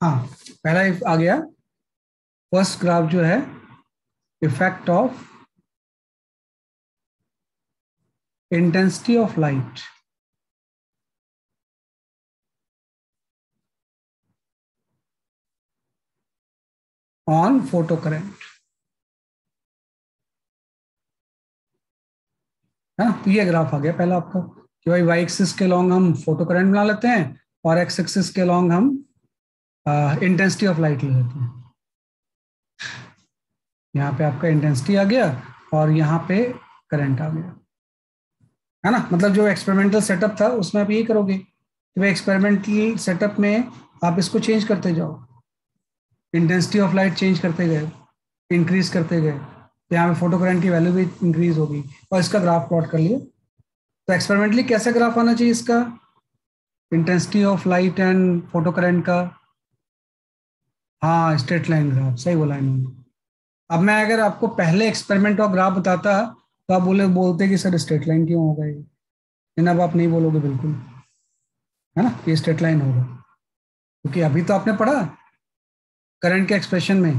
हाँ पहला आ गया, फर्स्ट ग्राफ जो है effect of intensity of light on photo current, है ना। तो ये ग्राफ आ गया पहला आपका कि भाई वाई एक्सिस के लॉन्ग हम फोटो करंट बना लेते हैं और एक्स एक्सिस के लॉन्ग हम इंटेंसिटी ऑफ लाइट ले लेते हैं। यहाँ पे आपका इंटेंसिटी आ गया और यहाँ पे करंट आ गया, है ना। मतलब जो एक्सपेरिमेंटल सेटअप था उसमें आप यही करोगे कि भाई एक्सपेरिमेंटल सेटअप में आप इसको चेंज करते जाओ, इंटेंसिटी ऑफ लाइट चेंज करते गए, इंक्रीज करते गए, तो यहाँ पे फोटो करंट की वैल्यू भी इंक्रीज होगी और इसका ग्राफ प्लॉट कर लिया। तो एक्सपेरिमेंटली कैसा ग्राफ आना चाहिए इसका, intensity of light and photo current का, हाँ स्ट्रेट लाइन ग्राफ, सही बोला इन्होंने। अब मैं अगर आपको पहले एक्सपेरिमेंट का ग्राफ बताता तो आप बोलते कि सर स्ट्रेट लाइन क्यों होगा ये, लेकिन अब आप नहीं बोलोगे बिल्कुल, है ना, ये स्ट्रेट लाइन होगा क्योंकि अभी तो आपने पढ़ा करंट के एक्सप्रेशन में,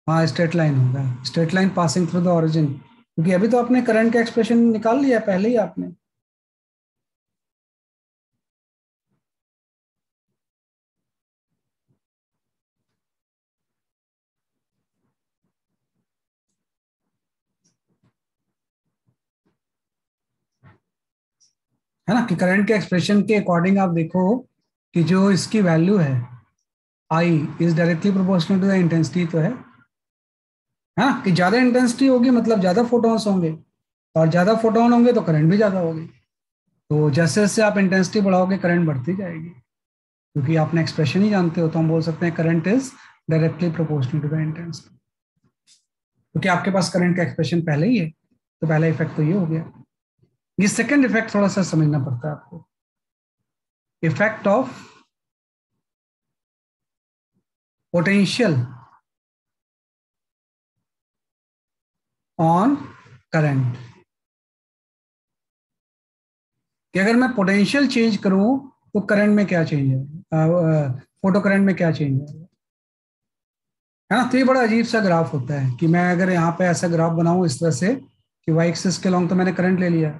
हाँ स्ट्रेट लाइन होगा, straight line passing through the origin, क्योंकि अभी तो आपने करंट का एक्सप्रेशन निकाल लिया पहले ही आपने। है ना, कि करंट के एक्सप्रेशन के अकॉर्डिंग आप देखो कि जो इसकी वैल्यू है I is directly proportional to the intensity, तो है ना, कि ज्यादा इंटेंसिटी होगी मतलब ज्यादा फोटॉन्स होंगे और ज्यादा फोटोन होंगे तो करंट भी ज्यादा होगी। तो जैसे जैसे आप इंटेंसिटी बढ़ाओगे करंट बढ़ती जाएगी, क्योंकि आपने एक्सप्रेशन ही जानते हो, तो हम बोल सकते हैं current is directly proportional to the intensity, क्योंकि आपके पास करंट का एक्सप्रेशन पहले ही है। तो पहला इफेक्ट तो ये हो गया। ये सेकंड इफेक्ट थोड़ा सा समझना पड़ता है आपको, effect of potential on current, कि अगर मैं पोटेंशियल चेंज करूं तो करंट में क्या चेंज है, फोटो करंट में क्या चेंज है ना। तो ये बड़ा अजीब सा ग्राफ होता है कि मैं अगर यहाँ पे ऐसा ग्राफ बनाऊं इस तरह से कि वाई एक्सिस के लॉन्ग तो मैंने करंट ले लिया,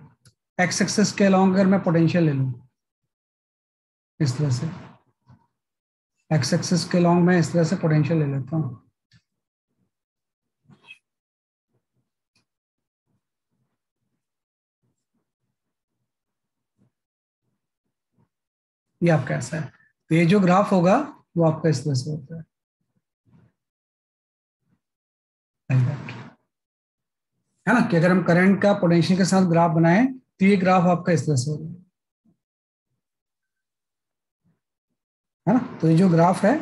एक्स एक्सिस के लॉन्ग अगर मैं पोटेंशियल ले लूं इस तरह से, एक्स एक्सिस के लॉन्ग में इस तरह से पोटेंशियल ले लेता हूँ, ये आपका ऐसा है। तो ये जो ग्राफ होगा वो आपका इस तरह से होता है, like that, है ना, कि अगर हम करंट का पोटेंशियल के साथ ग्राफ बनाएं तो ये ग्राफ आपका इस तरह से होगा, है ना। तो ये जो ग्राफ है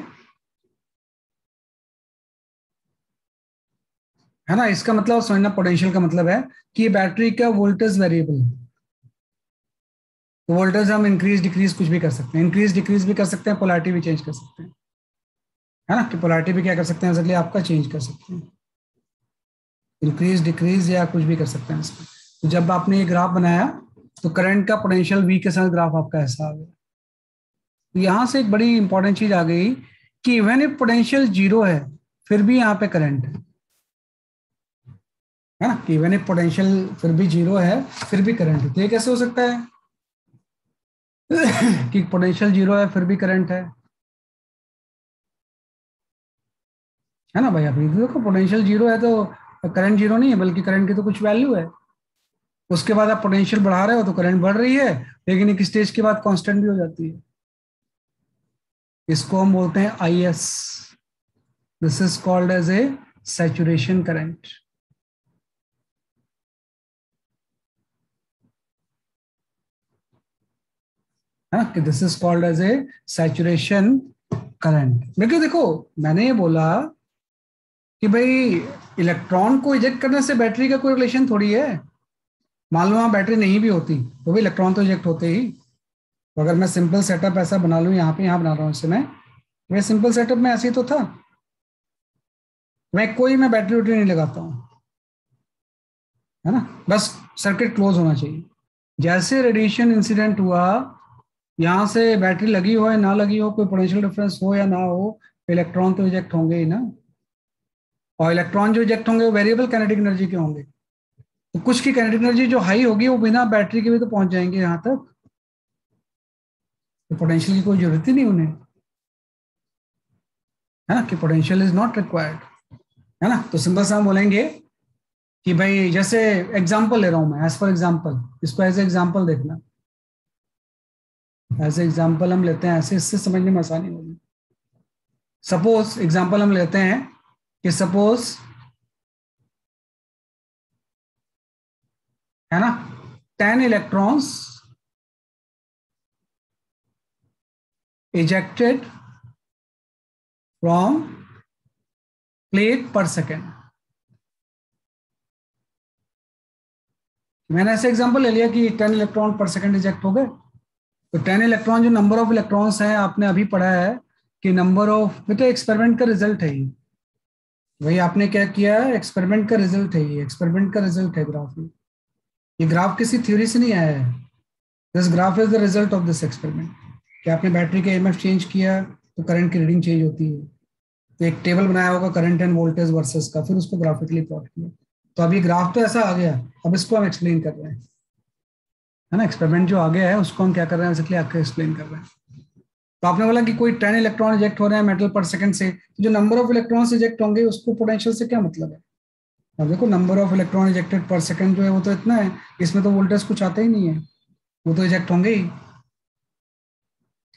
ना, इसका मतलब समझना, पोटेंशियल का मतलब है कि ये बैटरी का वोल्टेज वेरिएबल है। तो वोल्टेज हम इंक्रीज डिक्रीज कुछ भी कर सकते हैं, इंक्रीज डिक्रीज भी कर सकते हैं, पोलैरिटी भी चेंज कर सकते हैं, है ना, कि पोलैरिटी भी क्या कर सकते हैं इसलिए आपका चेंज कर सकते हैं, इंक्रीज डिक्रीज या कुछ भी कर सकते हैं इसमें। तो जब आपने ये ग्राफ बनाया तो करंट का पोटेंशियल वी के साथ ग्राफ आपका ऐसा आ गया। तो यहां से एक बड़ी इंपॉर्टेंट चीज आ गई कि इवन इफ पोटेंशियल जीरो है फिर भी यहाँ पे करंट है ना, कि इवन इफ पोटेंशियल फिर भी जीरो है फिर भी करंट है। तो ये कैसे हो सकता है कि पोटेंशियल जीरो है फिर भी करंट है ना भाई। आप ये देखो पोटेंशियल जीरो है तो करंट जीरो नहीं है, बल्कि करंट की तो कुछ वैल्यू है। उसके बाद आप पोटेंशियल बढ़ा रहे हो तो करंट बढ़ रही है, लेकिन एक स्टेज के बाद कांस्टेंट भी हो जाती है। इसको हम बोलते हैं I S, this is called as a saturation current, है ना, कि this is called as a saturation current. लेकिन देखो मैंने ये बोला कि भाई इलेक्ट्रॉन को इजेक्ट करने से बैटरी का कोई रिलेशन थोड़ी है। मान लो वहां बैटरी नहीं भी होती तो भी इलेक्ट्रॉन तो इजेक्ट होते ही। तो अगर मैं सिंपल सेटअप ऐसा बना लूं, यहाँ पे यहाँ बना रहा हूँ इसे मैं सिंपल सेटअप में ऐसे ही तो था, मैं बैटरी वैटरी नहीं लगाता हूँ, है ना, बस सर्किट क्लोज होना चाहिए। जैसे रेडिएशन इंसिडेंट हुआ, यहाँ से बैटरी लगी हो या ना लगी हो, कोई पोटेंशियल डिफरेंस हो या ना हो, इलेक्ट्रॉन तो इजेक्ट होंगे ही ना। और इलेक्ट्रॉन जो इजेक्ट होंगे वो वेरिएबल काइनेटिक एनर्जी के होंगे। तो कुछ की काइनेटिक एनर्जी जो हाई होगी वो बिना बैटरी के भी तो पहुंच जाएंगे यहाँ तक, तो पोटेंशियल की कोई जरूरत ही नहीं उन्हें, है ना, कि पोटेंशियल इज नॉट रिक्वायर्ड, है ना। तो सिंपल सा हम बोलेंगे कि भाई जैसे एग्जांपल ले रहा हूं मैं, एज फॉर एग्जांपल, इसको एज एग्जांपल देखना, एज एग्जांपल हम लेते हैं ऐसे, इससे समझने में आसानी होगी। सपोज एग्जांपल हम लेते हैं कि सपोज, है ना, 10 electrons ejected from plate per second। मैंने ऐसे एग्जांपल ले लिया कि 10 इलेक्ट्रॉन पर सेकंड इजेक्ट हो गए। तो 10 इलेक्ट्रॉन जो नंबर ऑफ इलेक्ट्रॉन्स हैं, आपने अभी पढ़ा है कि नंबर ऑफ, तो एक्सपेरिमेंट का रिजल्ट है ये, वही आपने क्या किया है, एक्सपेरिमेंट का रिजल्ट है ये, एक्सपेरिमेंट का रिजल्ट है ग्राफ में। ये ग्राफ किसी थ्योरी से नहीं आया है, this graph is the result of this experiment, कि आपने बैटरी के ईएमएफ चेंज किया तो करंट की रीडिंग चेंज होती है। तो एक टेबल बनाया होगा करंट एंड वोल्टेज वर्सेस का, फिर उसको ग्राफिकली प्लॉट किया। तो अब ये ग्राफ तो ऐसा आ गया, अब इसको हम एक्सप्लेन कर रहे हैं, है ना, एक्सपेरिमेंट जो आ गया है उसको हम क्या कर रहे हैं, बेसिकली आपको एक्सप्लेन कर रहे हैं। तो आपने बोला कि कोई 10 इलेक्ट्रॉन इजेक्ट हो रहे हैं मेटल पर सेकंड से, तो जो नंबर ऑफ इलेक्ट्रॉन्स इजेक्ट होंगे उसको पोटेंशियल से क्या मतलब है। अब देखो नंबर ऑफ इलेक्ट्रॉन इजेक्टेड पर सेकंड जो है वो तो इतना है, इसमें तो वोल्टेज कुछ आता ही नहीं है, वो तो इजेक्ट होंगे ही।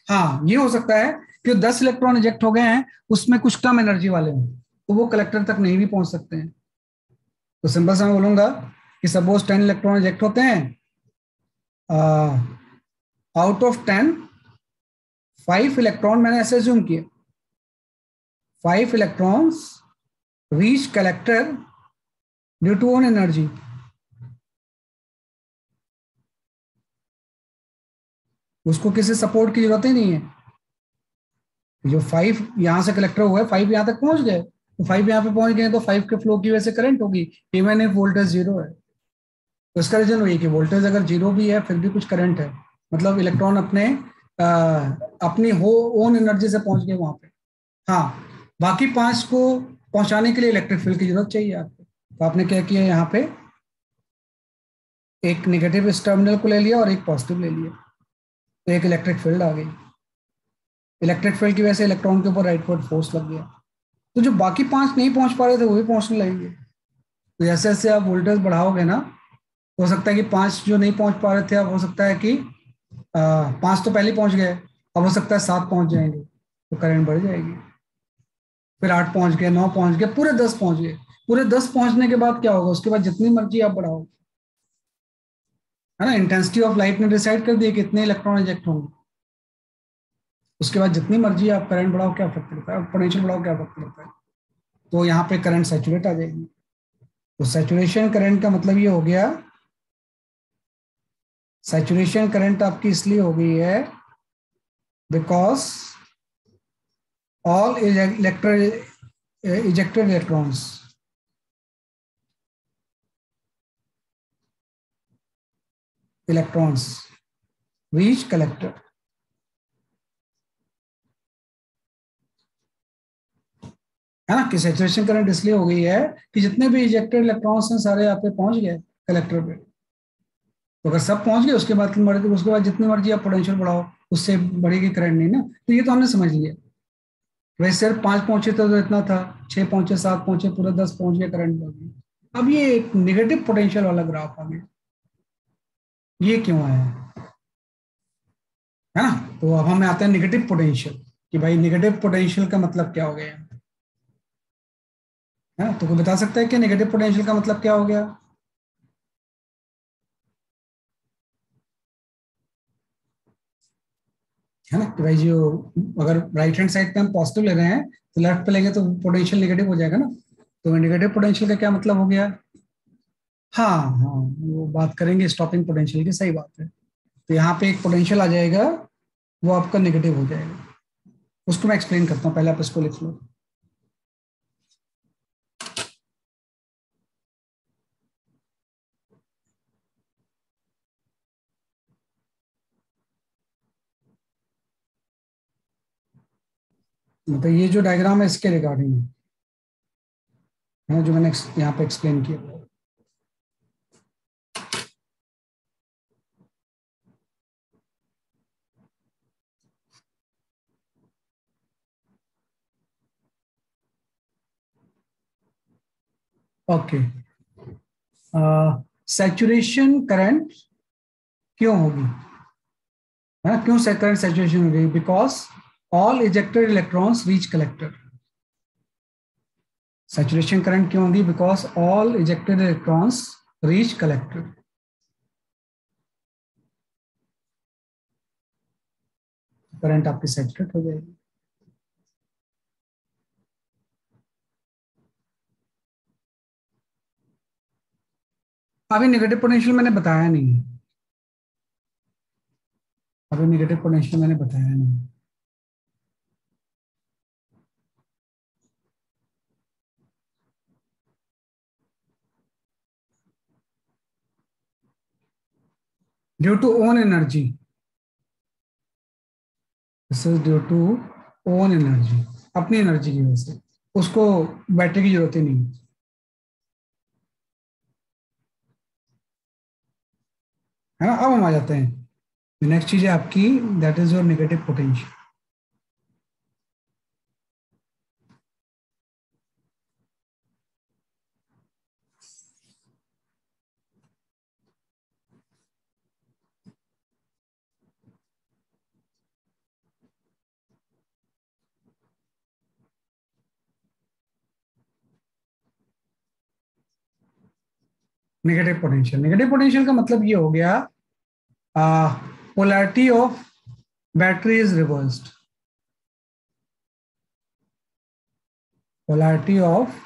हाँ, ये हो सकता है कि 10 इलेक्ट्रॉन इजेक्ट हो गए हैं, उसमें कुछ कम एनर्जी वाले हैं, तो वो कलेक्टर तक नहीं भी पहुंच सकते हैं। तो सिंपल सा मैं बोलूंगा कि सपोज 10 इलेक्ट्रॉन इजेक्ट होते हैं, आउट ऑफ 10 5 इलेक्ट्रॉन, मैंने ऐसे ज्यूम किया, 5 electrons reach collector due to own energy. उसको किसी सपोर्ट की जरूरत ही नहीं है, जो 5 यहां से कलेक्टर हुआ है, 5 यहां तक पहुंच गए, तो 5 यहाँ पे पहुंच गए तो 5 के फ्लो की वजह से करंट होगी, इवन इफ वोल्टेज जीरो है। तो इसका रीजन वही कि वोल्टेज अगर जीरो भी है फिर भी कुछ करंट है, मतलब इलेक्ट्रॉन अपने अपनी हो ओन एनर्जी से पहुंच गए वहां पे। हाँ, बाकी 5 को पहुंचाने के लिए इलेक्ट्रिक फील्ड की जरूरत चाहिए आपको। तो आपने क्या किया, यहाँ पे एक नेगेटिव इस टर्मिनल को ले लिया और एक पॉजिटिव ले लिया, तो एक इलेक्ट्रिक फील्ड आ गई। इलेक्ट्रिक फील्ड की वजह से इलेक्ट्रॉन के ऊपर राइटवर्ड फोर्स लग गया, तो जो बाकी 5 नहीं पहुंच पा रहे थे वो भी पहुंचने लगेंगे। तो जैसे जैसे आप वोल्टेज बढ़ाओगे ना, हो सकता है कि 5 जो नहीं पहुंच पा रहे थे, अब हो सकता है कि 5 तो पहले पहुंच गए, अब हो सकता है 7 पहुंच जाएंगे, तो करंट बढ़ जाएगी। फिर 8 पहुंच गए, 9 पहुंच गए, पूरे 10 पहुंच गए। पूरे 10 पहुंचने के बाद क्या होगा, उसके बाद जितनी मर्जी आप बढ़ाओ, है ना, इंटेंसिटी ऑफ लाइट ने डिसाइड कर दिया कि कितने इलेक्ट्रॉन इजेक्ट होंगे। उसके बाद जितनी मर्जी आप करंट बढ़ाओ, क्या फर्क पड़ता है, पोटेंशियल बढ़ाओ, क्या फर्क पड़ता है। तो यहाँ पे करंट सैचुरेट आ जाएगी। तो सैचुरेशन करंट का मतलब ये हो गया, सैचुरेशन करंट आपकी इसलिए हो गई है because all ejected electrons reach collector। है ना, कि सैचुरेशन करंट इसलिए हो गई है कि जितने भी इजेक्टेड इलेक्ट्रॉन्स हैं सारे यहाँ पे पहुंच गए कलेक्टर पे। तो अगर सब पहुंच गए, उसके बाद जितनी मर्जी आप पोटेंशियल बढ़ाओ, उससे बढ़ेगी करंट नहीं ना। तो ये तो हमने समझ लिया। वैसे सिर्फ 5 पहुंचे थे तो इतना था, 6 पहुंचे, 7 पहुंचे, पूरे 10 पहुंच गए, करंट बढ़ गई। अब ये एक निगेटिव पोटेंशियल वाला ग्राफ आ गया, ये क्यों आया है ना। तो अब हमें आते हैं निगेटिव पोटेंशियल, कि भाई निगेटिव पोटेंशियल का मतलब क्या हो गया है। तो कोई बता सकता है कि नेगेटिव पोटेंशियल का मतलब क्या हो गया। है ना, कि भाई जो अगर राइट हैंड साइड पे हम पॉजिटिव ले रहे हैं तो लेफ्ट पे लेंगे तो पोटेंशियल नेगेटिव हो जाएगा ना। तो नेगेटिव पोटेंशियल का क्या मतलब हो गया। हाँ हाँ, वो बात करेंगे स्टॉपिंग पोटेंशियल की, सही बात है। तो यहाँ पे एक पोटेंशियल आ जाएगा, वो आपका नेगेटिव हो जाएगा। उसको मैं एक्सप्लेन करता हूँ, पहले आप इसको लिख लो। मतलब ये जो डायग्राम है इसके रिगार्डिंग है, जो मैंने यहाँ पे एक्सप्लेन किया। ओके, सैचुरेशन करंट क्यों होगी, है ना, क्यों करंट सैचुरेशन होगी? Because all ejected electrons reach collector. Saturation current क्यों होगी? Because all ejected electrons reach collector. Current आपकी सैचुरेट हो जाएगी। अभी नेगेटिव पोटेंशियल मैंने बताया नहीं है, अभी नेगेटिव पोटेंशियल मैंने बताया नहीं। Due to own energy, this is due to own energy, अपनी एनर्जी की वजह से, उसको बैटरी की जरूरत ही नहीं। है ना, अब हम आ जाते हैं नेक्स्ट चीज है आपकी, that is your negative potential. Negative potential का मतलब ये हो गया, polarity of battery is reversed, polarity of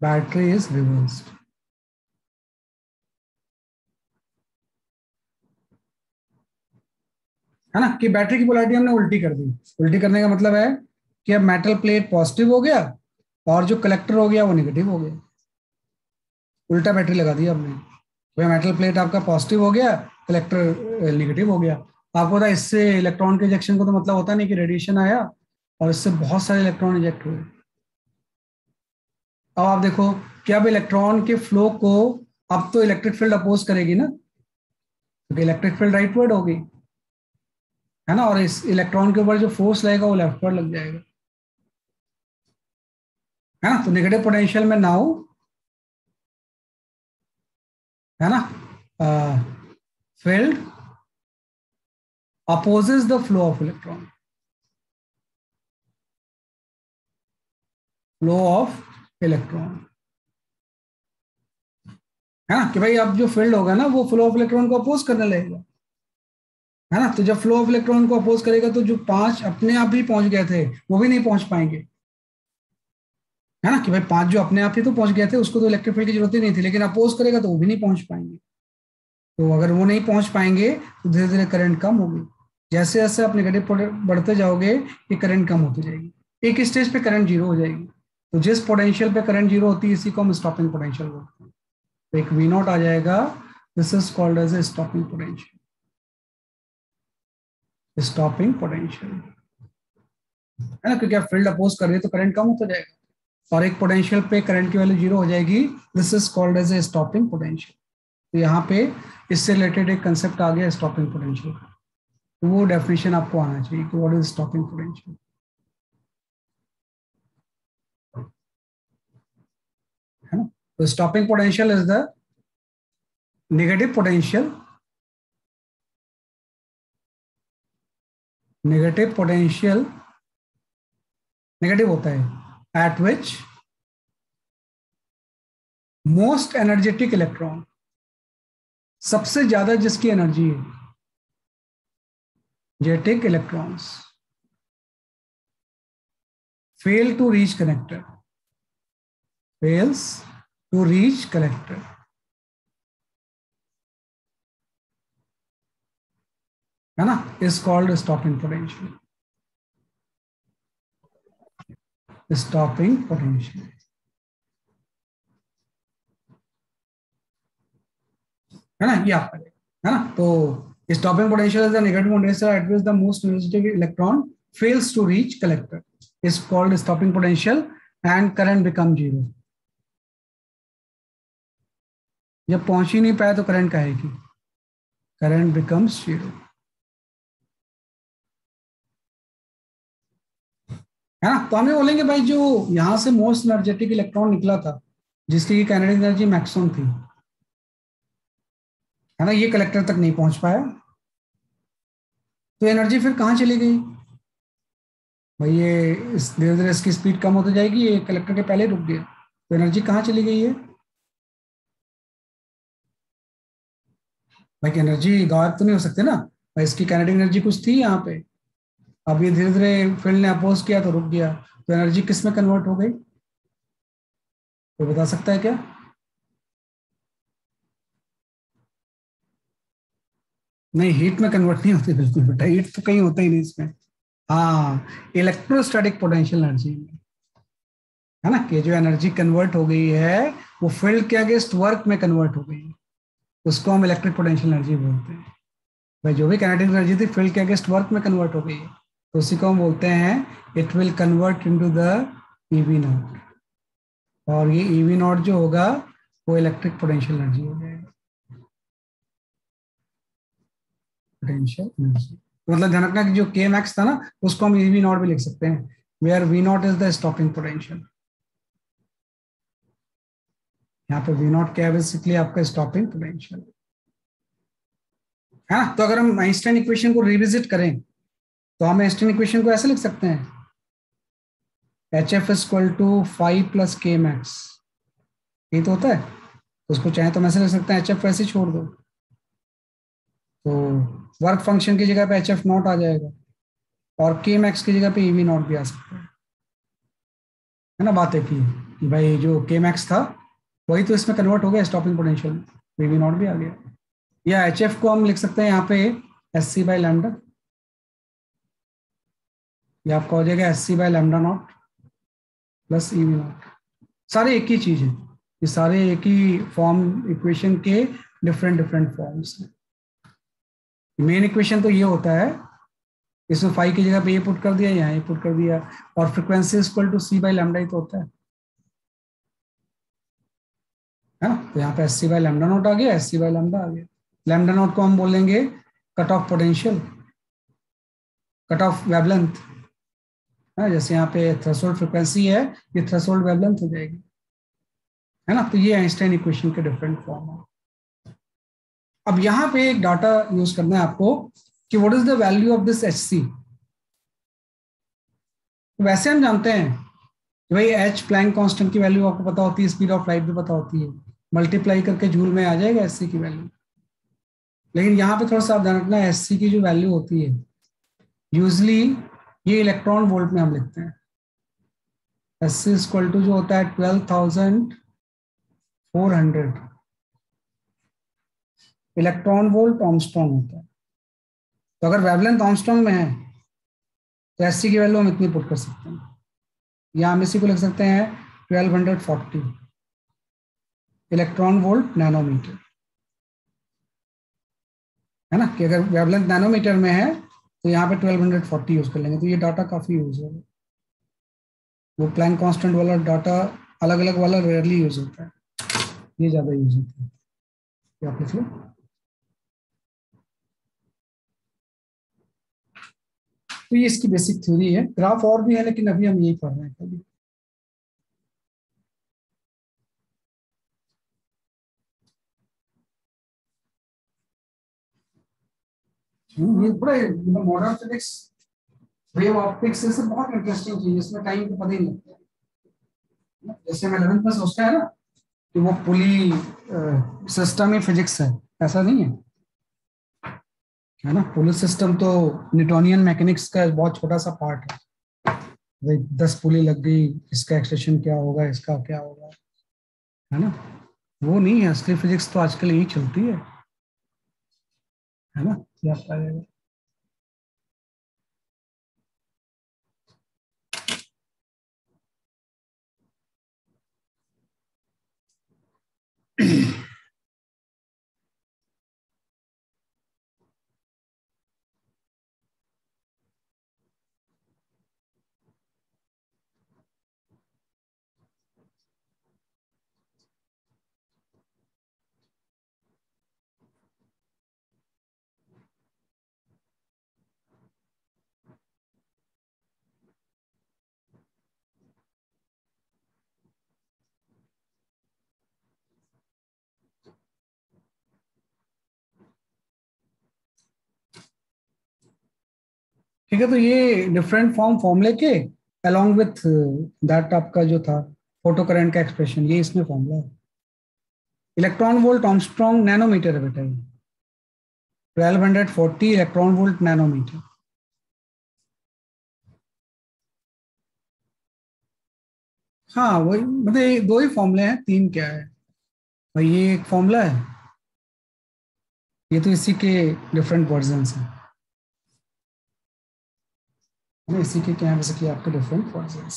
battery is reversed. है ना, कि बैटरी की पोलैरिटी हमने उल्टी कर दी। उल्टी करने का मतलब है कि अब मेटल प्लेट पॉजिटिव हो गया और जो कलेक्टर हो गया वो नेगेटिव हो गया। उल्टा बैटरी लगा दी हमने। भाई मेटल प्लेट आपका पॉजिटिव हो गया, कलेक्टर नेगेटिव हो गया। आपको पता है इससे इलेक्ट्रॉन के इजेक्शन को तो मतलब होता नहीं कि रेडिएशन आया और इससे बहुत सारे इलेक्ट्रॉन इजेक्ट हुए। अब आप देखो कि अब इलेक्ट्रॉन के फ्लो को, अब तो इलेक्ट्रिक फील्ड अपोज करेगी ना, क्योंकि इलेक्ट्रिक फील्ड राइटवर्ड होगी, है ना, और इस इलेक्ट्रॉन के ऊपर जो फोर्स लगेगा वो लेफ्टवर्ड लग जाएगा। है ना, तो नेगेटिव पोटेंशियल में नाउ, है ना, field opposes the flow of electron, flow of electron. है ना, कि भाई अब जो फील्ड होगा ना वो फ्लो ऑफ इलेक्ट्रॉन को अपोज करने लगेगा। है ना, तो जब फ्लो ऑफ इलेक्ट्रॉन को अपोज करेगा तो जो 5 अपने आप ही पहुंच गए थे वो भी नहीं पहुंच पाएंगे। है ना, कि भाई 5 जो अपने आप ही तो पहुंच गए थे उसको तो इलेक्ट्रिक फील्ड की जरूरत ही नहीं थी, लेकिन अपोज करेगा तो वो भी नहीं पहुंच पाएंगे। तो अगर वो नहीं पहुंच पाएंगे तो धीरे धीरे करंट कम होगी। जैसे जैसे आप नेगेटिव बढ़ते जाओगे ये करंट कम होती जाएगी, एक स्टेज पे करंट जीरो हो जाएगी। तो जिस पोटेंशियल पे करंट जीरो होती है इसी को हम स्टॉपिंग पोटेंशियल बोलते हैं। तो एक वी नॉट आ जाएगा, this is called as a stopping potential, stopping potential. है ना, क्योंकि आप फील्ड अपोज कर रहे हो तो करंट कम होता जाएगा और एक पोटेंशियल पे करंट की वैल्यू जीरो हो जाएगी, this is called as a stopping potential. तो यहाँ पे इससे रिलेटेड एक कंसेप्ट आ गया स्टॉपिंग पोटेंशियल का, तो वो डेफिनेशन आपको आना चाहिए कि व्हाट इज स्टॉपिंग पोटेंशियल। है ना, तो stopping potential is the negative potential, negative potential negative होता है at which most energetic electron, सबसे ज्यादा जिसकी एनर्जी है, जेटिक electrons fail to reach connector, fails to reach collector। है ना, is called stopping potential, stopping potential। है ना, ये आपका है ना, तो stopping potential is the negative potential at which the most energetic electron fails to reach collector, is called stopping potential and current become zero। जब पहुंच ही नहीं पाया तो करंट का है कि करंट बिकम्स जीरो। है ना, तो हम ये बोलेंगे भाई जो यहां से मोस्ट एनर्जेटिक इलेक्ट्रॉन निकला था जिसकी काइनेटिक एनर्जी मैक्सिमम थी, है ना, ये कलेक्टर तक नहीं पहुंच पाया, तो एनर्जी फिर कहाँ चली गई भाई? ये धीरे धीरे इसकी स्पीड कम होती जाएगी, ये कलेक्टर के पहले रुक गया, तो एनर्जी कहाँ चली गई है भाई? एनर्जी गायब तो नहीं हो सकती ना भाई, इसकी काइनेटिक एनर्जी कुछ थी यहाँ पे, अब ये धीरे धीरे फील्ड ने अपोज किया तो रुक गया, तो एनर्जी किस में कन्वर्ट हो गई? कोई बता सकता है क्या? नहीं, हीट में कन्वर्ट नहीं होती बिल्कुल बेटा, हीट तो कहीं होता ही नहीं इसमें। हाँ, इलेक्ट्रोस्टैटिक पोटेंशियल एनर्जी, है ना, कि जो एनर्जी कन्वर्ट हो गई है वो फील्ड के अगेंस्ट वर्क में कन्वर्ट हो गई है, उसको हम इलेक्ट्रिक पोटेंशियल एनर्जी बोलते हैं। भाई जो भी काइनेटिक एनर्जी थी फील्ड के अगेंस्ट वर्क में कन्वर्ट हो गई है, तो उसी को हम बोलते हैं it will convert into the EV not, और ये ईवी नॉट जो होगा वो इलेक्ट्रिक पोटेंशियल एनर्जी हो जाएगा, पोटेंशियल एनर्जी। मतलब ध्यान रखना कि जो के मैक्स था ना उसको हम ईवी नॉट भी लिख सकते हैं, where V naught is the stopping potential. यहाँ पे वी नॉट क्या है, बेसिकली आपका स्टॉपिंग पोटेंशियल, है ना। तो अगर हम आइंस्टाइन इक्वेशन को रिविजिट करें तो हम आइंस्टाइन इक्वेशन को ऐसे लिख सकते हैं, H F equal to 5 + k max, यही तो होता है। तो उसको चाहे तो हम ऐसे लिख सकते हैं, एच एफ वैसे ही छोड़ दो, तो वर्क फंक्शन की जगह पे एच एफ नॉट आ जाएगा, और के मैक्स की जगह पे ईवी नॉट भी आ सकता है ना। बात एक ही है कि भाई जो के मैक्स था वही तो इसमें कन्वर्ट हो गया स्टॉपिंग पोटेंशियल, तो ईवी नॉट भी आ गया। या एच एफ को हम लिख सकते हैं यहाँ पे SC/λ, या आपका हो जाएगा SC/λ0 प्लस ईवी नॉट। सारे एक ही चीज है, ये सारे एक ही फॉर्म इक्वेशन के डिफरेंट डिफरेंट फॉर्म्स हैं। मेन इक्वेशन तो ये होता है, इसमें फाइव की जगह पे ये पुट कर दिया, यहाँ ये पुट कर दिया, और फ्रीक्वेंसी इक्वल टू C/λ ही तो होता है ना। तो यहाँ पे SC/λ0 आ गया, SC/λ आ गया। λ0 को हम बोलेंगे cut off potential, cut off wavelength, है, जैसे यहाँ पे थ्रेशोल्ड फ्रीक्वेंसी है, ये थ्रेशोल्ड वेवलेंथ हो जाएगी, है ना। तो ये आइंस्टाइन इक्वेशन के डिफरेंट फॉर्म है। अब यहाँ पे एक डाटा यूज करना है आपको कि what is the value of this HC। तो वैसे हम जानते हैं कि भाई एच प्लैंक कांस्टेंट की वैल्यू आपको पता होती है, स्पीड ऑफ लाइट भी पता होती है, मल्टीप्लाई करके जूल में आ जाएगा SC की वैल्यू। लेकिन यहाँ पे थोड़ा सा ध्यान रखना है, SC की जो वैल्यू होती है यूजली ये इलेक्ट्रॉन वोल्ट में हम लिखते हैं। SC इक्वल टू जो होता है 12,400 इलेक्ट्रॉन वोल्ट ऑर्मस्ट्रॉन्ग होता है। तो अगर वेवलेंथ ऑर्मस्ट्रॉन्ग में है तो SC की वैल्यू हम इतनी पुट कर सकते हैं, या हम इसी को लिख सकते हैं 1240 इलेक्ट्रॉन वोल्ट नैनोमीटर, है ना। कि अगर वेवलेंथ नैनोमीटर में है तो यहाँ पे 1240 यूज कर लेंगे, तो ये डाटा काफी यूज होगा। वो प्लैंक कांस्टेंट वाला डाटा अलग अलग वाला रेयरली यूज होता है, ये ज्यादा यूज होता है। ये आप लिख लो। तो ये इसकी बेसिक थ्योरी है, ग्राफ और भी है लेकिन अभी हम यही पढ़ रहे हैं कभी। ये बड़ा मॉडर्न फिजिक्स, वेव ऑप्टिक्स, ये सब बहुत इंटरेस्टिंग चीज है, इसमें टाइम तो पता ही नहीं लगता है। जैसे हम 11th में सोचते हैं ना कि वो पुली सिस्टम ही फिजिक्स है, ऐसा नहीं है, है ना। पुली सिस्टम तो न्यूटोनियन मैकेनिक्स का बहुत छोटा सा पार्ट है। भाई 10 पुली लग गई, इसका एक्सटेंशन क्या होगा, इसका क्या होगा, है ना। वो नहीं है, असली फिजिक्स तो आजकल यही चलती है ना। क्या पाएगा। ठीक है, तो ये डिफरेंट फॉर्मूले के along विथ दैट आपका जो था फोटो करंट का एक्सप्रेशन, ये इसमें फॉर्मूला है। इलेक्ट्रॉन वोल्ट आर्मस्ट्रॉन्ग नैनोमीटर है बेटा, ये 1240 इलेक्ट्रॉन वोल्ट नैनोमीटर। हाँ वही, मतलब ये दो ही फॉर्मूले हैं, तीन क्या है भाई, ये एक फॉर्मूला है, ये तो इसी के डिफरेंट वर्जन हैं, है ना, इसी के क्या है जैसे कि आपके डिफरेंट वर्जन हैं।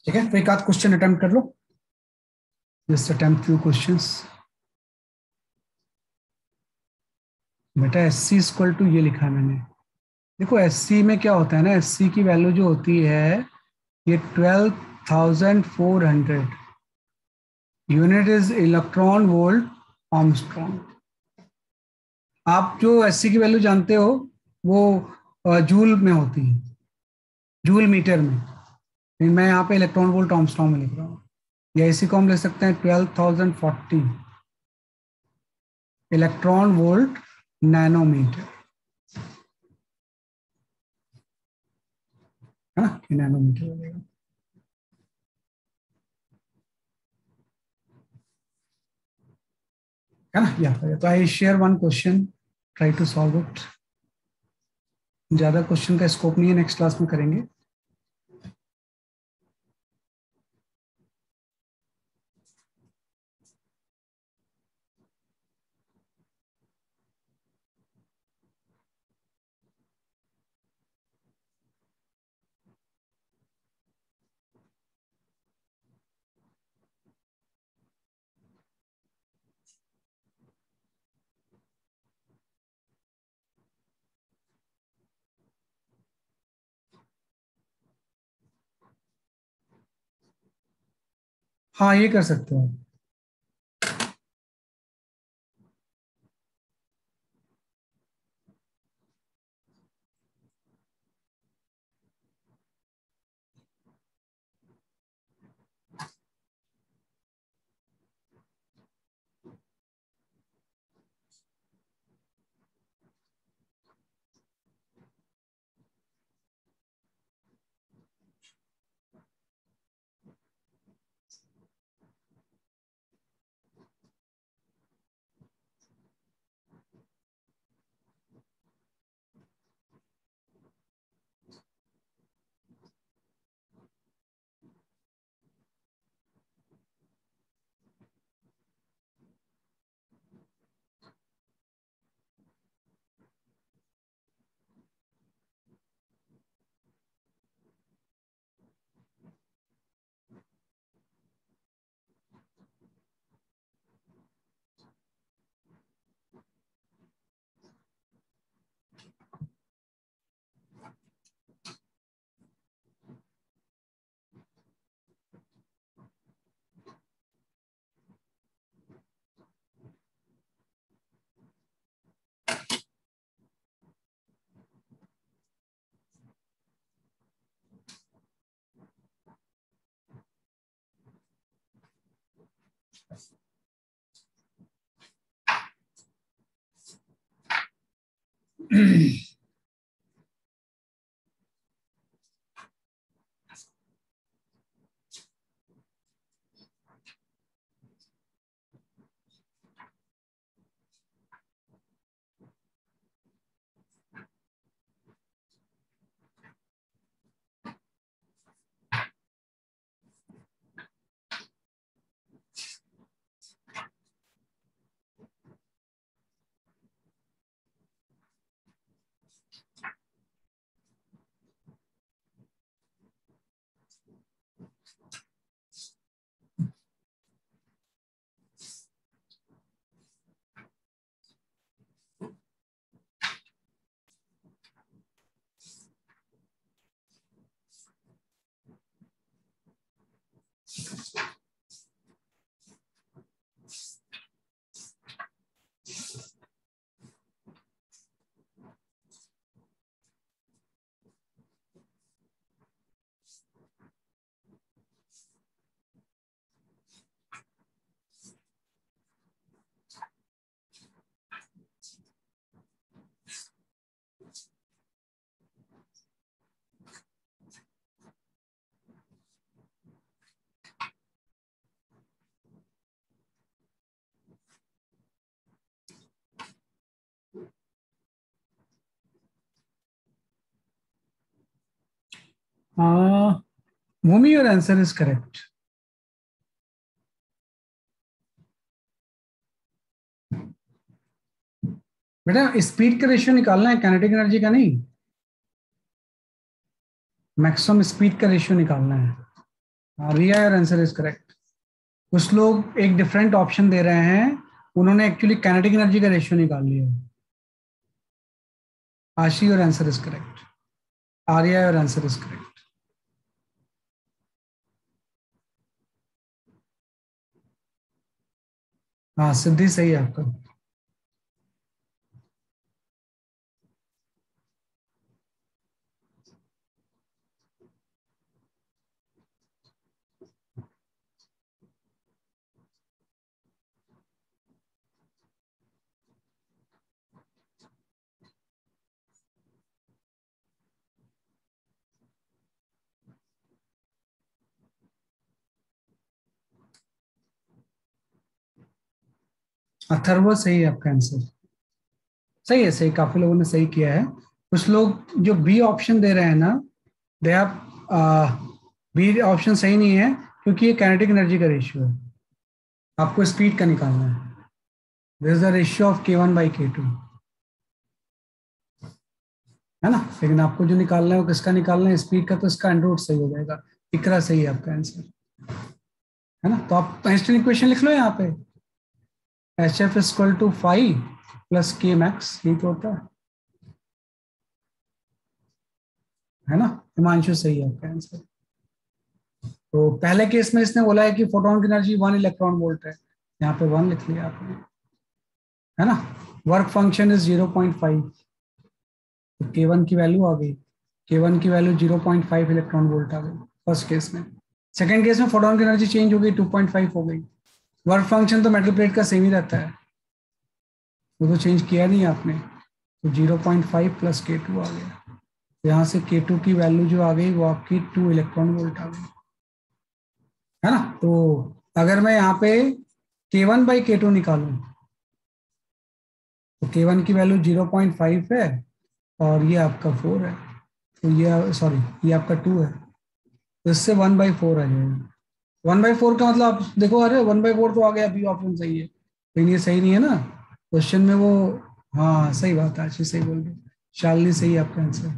ठीक है, तो एक आध क्वेश्चन अटेम्प्ट कर लो, जस्ट अटेम्प्ट फ्यू क्वेश्चंस। बेटा एस सी इक्वल टू ये लिखा है मैंने, देखो एस सी में क्या होता है ना, एस सी की वैल्यू जो होती है ये 12,400 unit is electron volt Armstrong. आप जो एस सी की वैल्यू जानते हो वो जूल में होती है, जूल मीटर में, लेकिन मैं यहाँ पे इलेक्ट्रॉन वोल्ट आर्मस्ट्रॉन्ग में लिख रहा हूँ, या इसी को हम ले सकते हैं 12,040 इलेक्ट्रॉन वोल्ट नैनोमीटर, है ना, ये नैनोमीटर हो जाएगा। है ना, या तो I share one question, try to solve it. ज्यादा क्वेश्चन का स्कोप नहीं है, नेक्स्ट क्लास में करेंगे। हाँ ये कर सकते हो। भूमि, योर आंसर इज करेक्ट। बेटा स्पीड का रेशियो निकालना है, काइनेटिक एनर्जी का नहीं, मैक्सिमम स्पीड का रेशियो निकालना है। रिया, योर आंसर इज करेक्ट। कुछ लोग एक डिफरेंट ऑप्शन दे रहे हैं, उन्होंने एक्चुअली काइनेटिक एनर्जी का रेशियो निकाल लिया है। आशी, your answer is correct. Arya, your answer is correct. हाँ सिद्धि सही है आपका। अथर्व सही है आपका आंसर। सही है, सही, काफी लोगों ने सही किया है। कुछ लोग जो बी ऑप्शन दे रहे हैं ना, दे आप बी ऑप्शन सही नहीं है, क्योंकि ये काइनेटिक एनर्जी का रेशियो है, आपको स्पीड का निकालना है। This is the ratio of K1/K2, है ना। लेकिन आपको जो निकालना है वो किसका निकालना है, स्पीड का, तो इसका अंडर सही हो जाएगा। इकरा सही है आपका आंसर, है ना। तो आप आइंस्टाइन इक्वेशन लिख लो यहाँ पे, HF equal to 5 + K max, यही तो होता है ना। हिमांशु सही है आपका आंसर। तो पहले केस में इसने बोला है कि फोटोन की एनर्जी 1 इलेक्ट्रॉन वोल्ट है, यहाँ पे 1 लिख लिया आपने, है ना। वर्क फंक्शन इज 0.5, तो K1 की वैल्यू आ गई, K1 की वैल्यू 0.5 इलेक्ट्रॉन वोल्ट आ गई फर्स्ट केस में। सेकेंड केस में फोटोन की एनर्जी चेंज हो गई, 2.5 हो गई। वर्क फंक्शन तो मेटल प्लेट का सेम ही रहता है, वो तो चेंज किया नहीं आपने, तो 0.5 + K2 आ गया। यहाँ से K2 की वैल्यू जो आ गई वो आपकी 2 इलेक्ट्रॉन वोल्ट आ गई, है ना। तो अगर मैं यहाँ पे K1/K2 निकालूं, तो K1 की वैल्यू 0.5 है, और ये आपका 4 है, तो ये सॉरी ये आपका 2 है, तो इससे 1/4 आ जाएगा। 1/4 का मतलब आप देखो, अरे 1/4 तो आ गया, बी ऑप्शन सही है, लेकिन ये सही नहीं है ना क्वेश्चन में वो। हाँ सही बात है, अच्छी सही बोल रहे हो। शालिनी सही है आपका आंसर।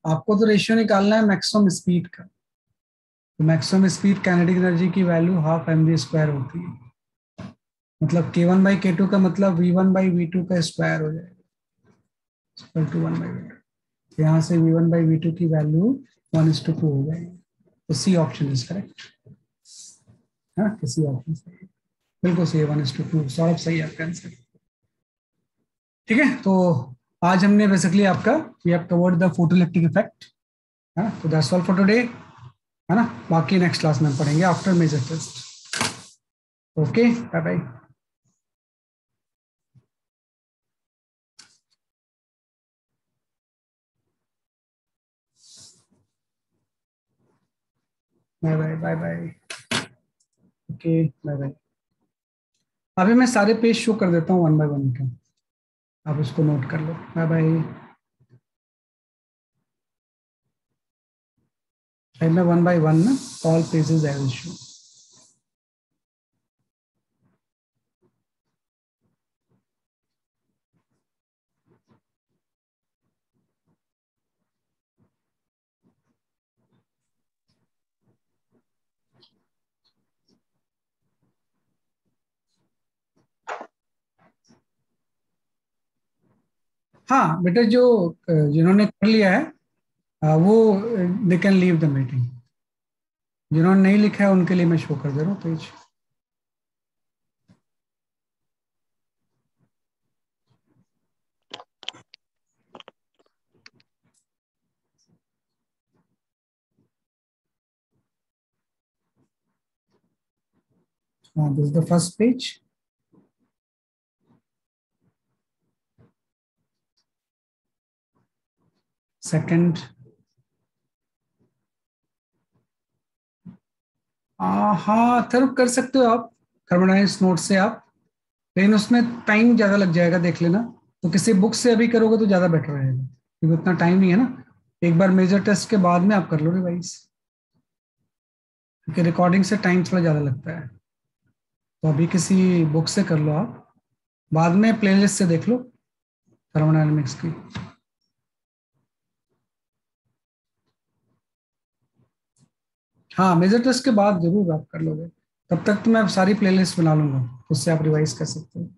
आपको तो रेशियो निकालना है मैक्सिमम स्पीड का, तो मैक्सिमम स्पीड काइनेटिक एनर्जी की वैल्यू ½ mv² होती है, मतलब K1/K2 का मतलब V1/V2 का स्क्वायर हो जाएगा, इक्वल टू 1/V2। यहाँ से V1/V2 की वैल्यू 1:2 हो जाएगी, तो सी ऑप्शन इज करेक्ट, है ना, किसी ऑप्शन सही है, बिल्कुल सही है, 1:2। सौरभ सही है आपका आंसर। ठीक है, तो आज हमने बेसिकली आपका, we have covered the photoelectric effect, है ना। तो दैट्स ऑल फॉर टुडे, है ना। बाकी नेक्स्ट क्लास में पढ़ेंगे after major test. Okay, bye bye. Bye bye bye bye. Okay, bye bye. अभी मैं सारे पेज शो कर देता हूँ 1 बाय 1 के, आप उसको नोट कर लो। Bye bye. मैं 1 बाय 1 ना, all pages I will show. हाँ बेटा, जो जिन्होंने कर लिया है, वो they can leave the meeting. जिन्होंने नहीं लिखा है उनके लिए मैं शो कर दे रहा हूँ पेज। हाँ, this is the first page. Second, हाँ थर्ड कर सकते हो आप, कार्बोनाइज नोट से आप, लेकिन उसमें टाइम ज़्यादा लग जाएगा, देख लेना। तो किसी बुक से अभी करोगे तो ज़्यादा बेटर रहेगा, क्योंकि उतना टाइम नहीं है ना। एक बार मेजर टेस्ट के बाद में आप कर लो रिवाइज, क्योंकि रिकॉर्डिंग से टाइम थोड़ा ज़्यादा लगता है। तो अभी किसी बुक से कर लो आप, बाद में प्लेलिस्ट से देख लो थर्मोडायनेमिक्स की। हाँ, मेजर टेस्ट के बाद जरूर आप कर लोगे, तब तक तो मैं सारी प्लेलिस्ट बना लूंगा, उससे आप रिवाइज कर सकते हो।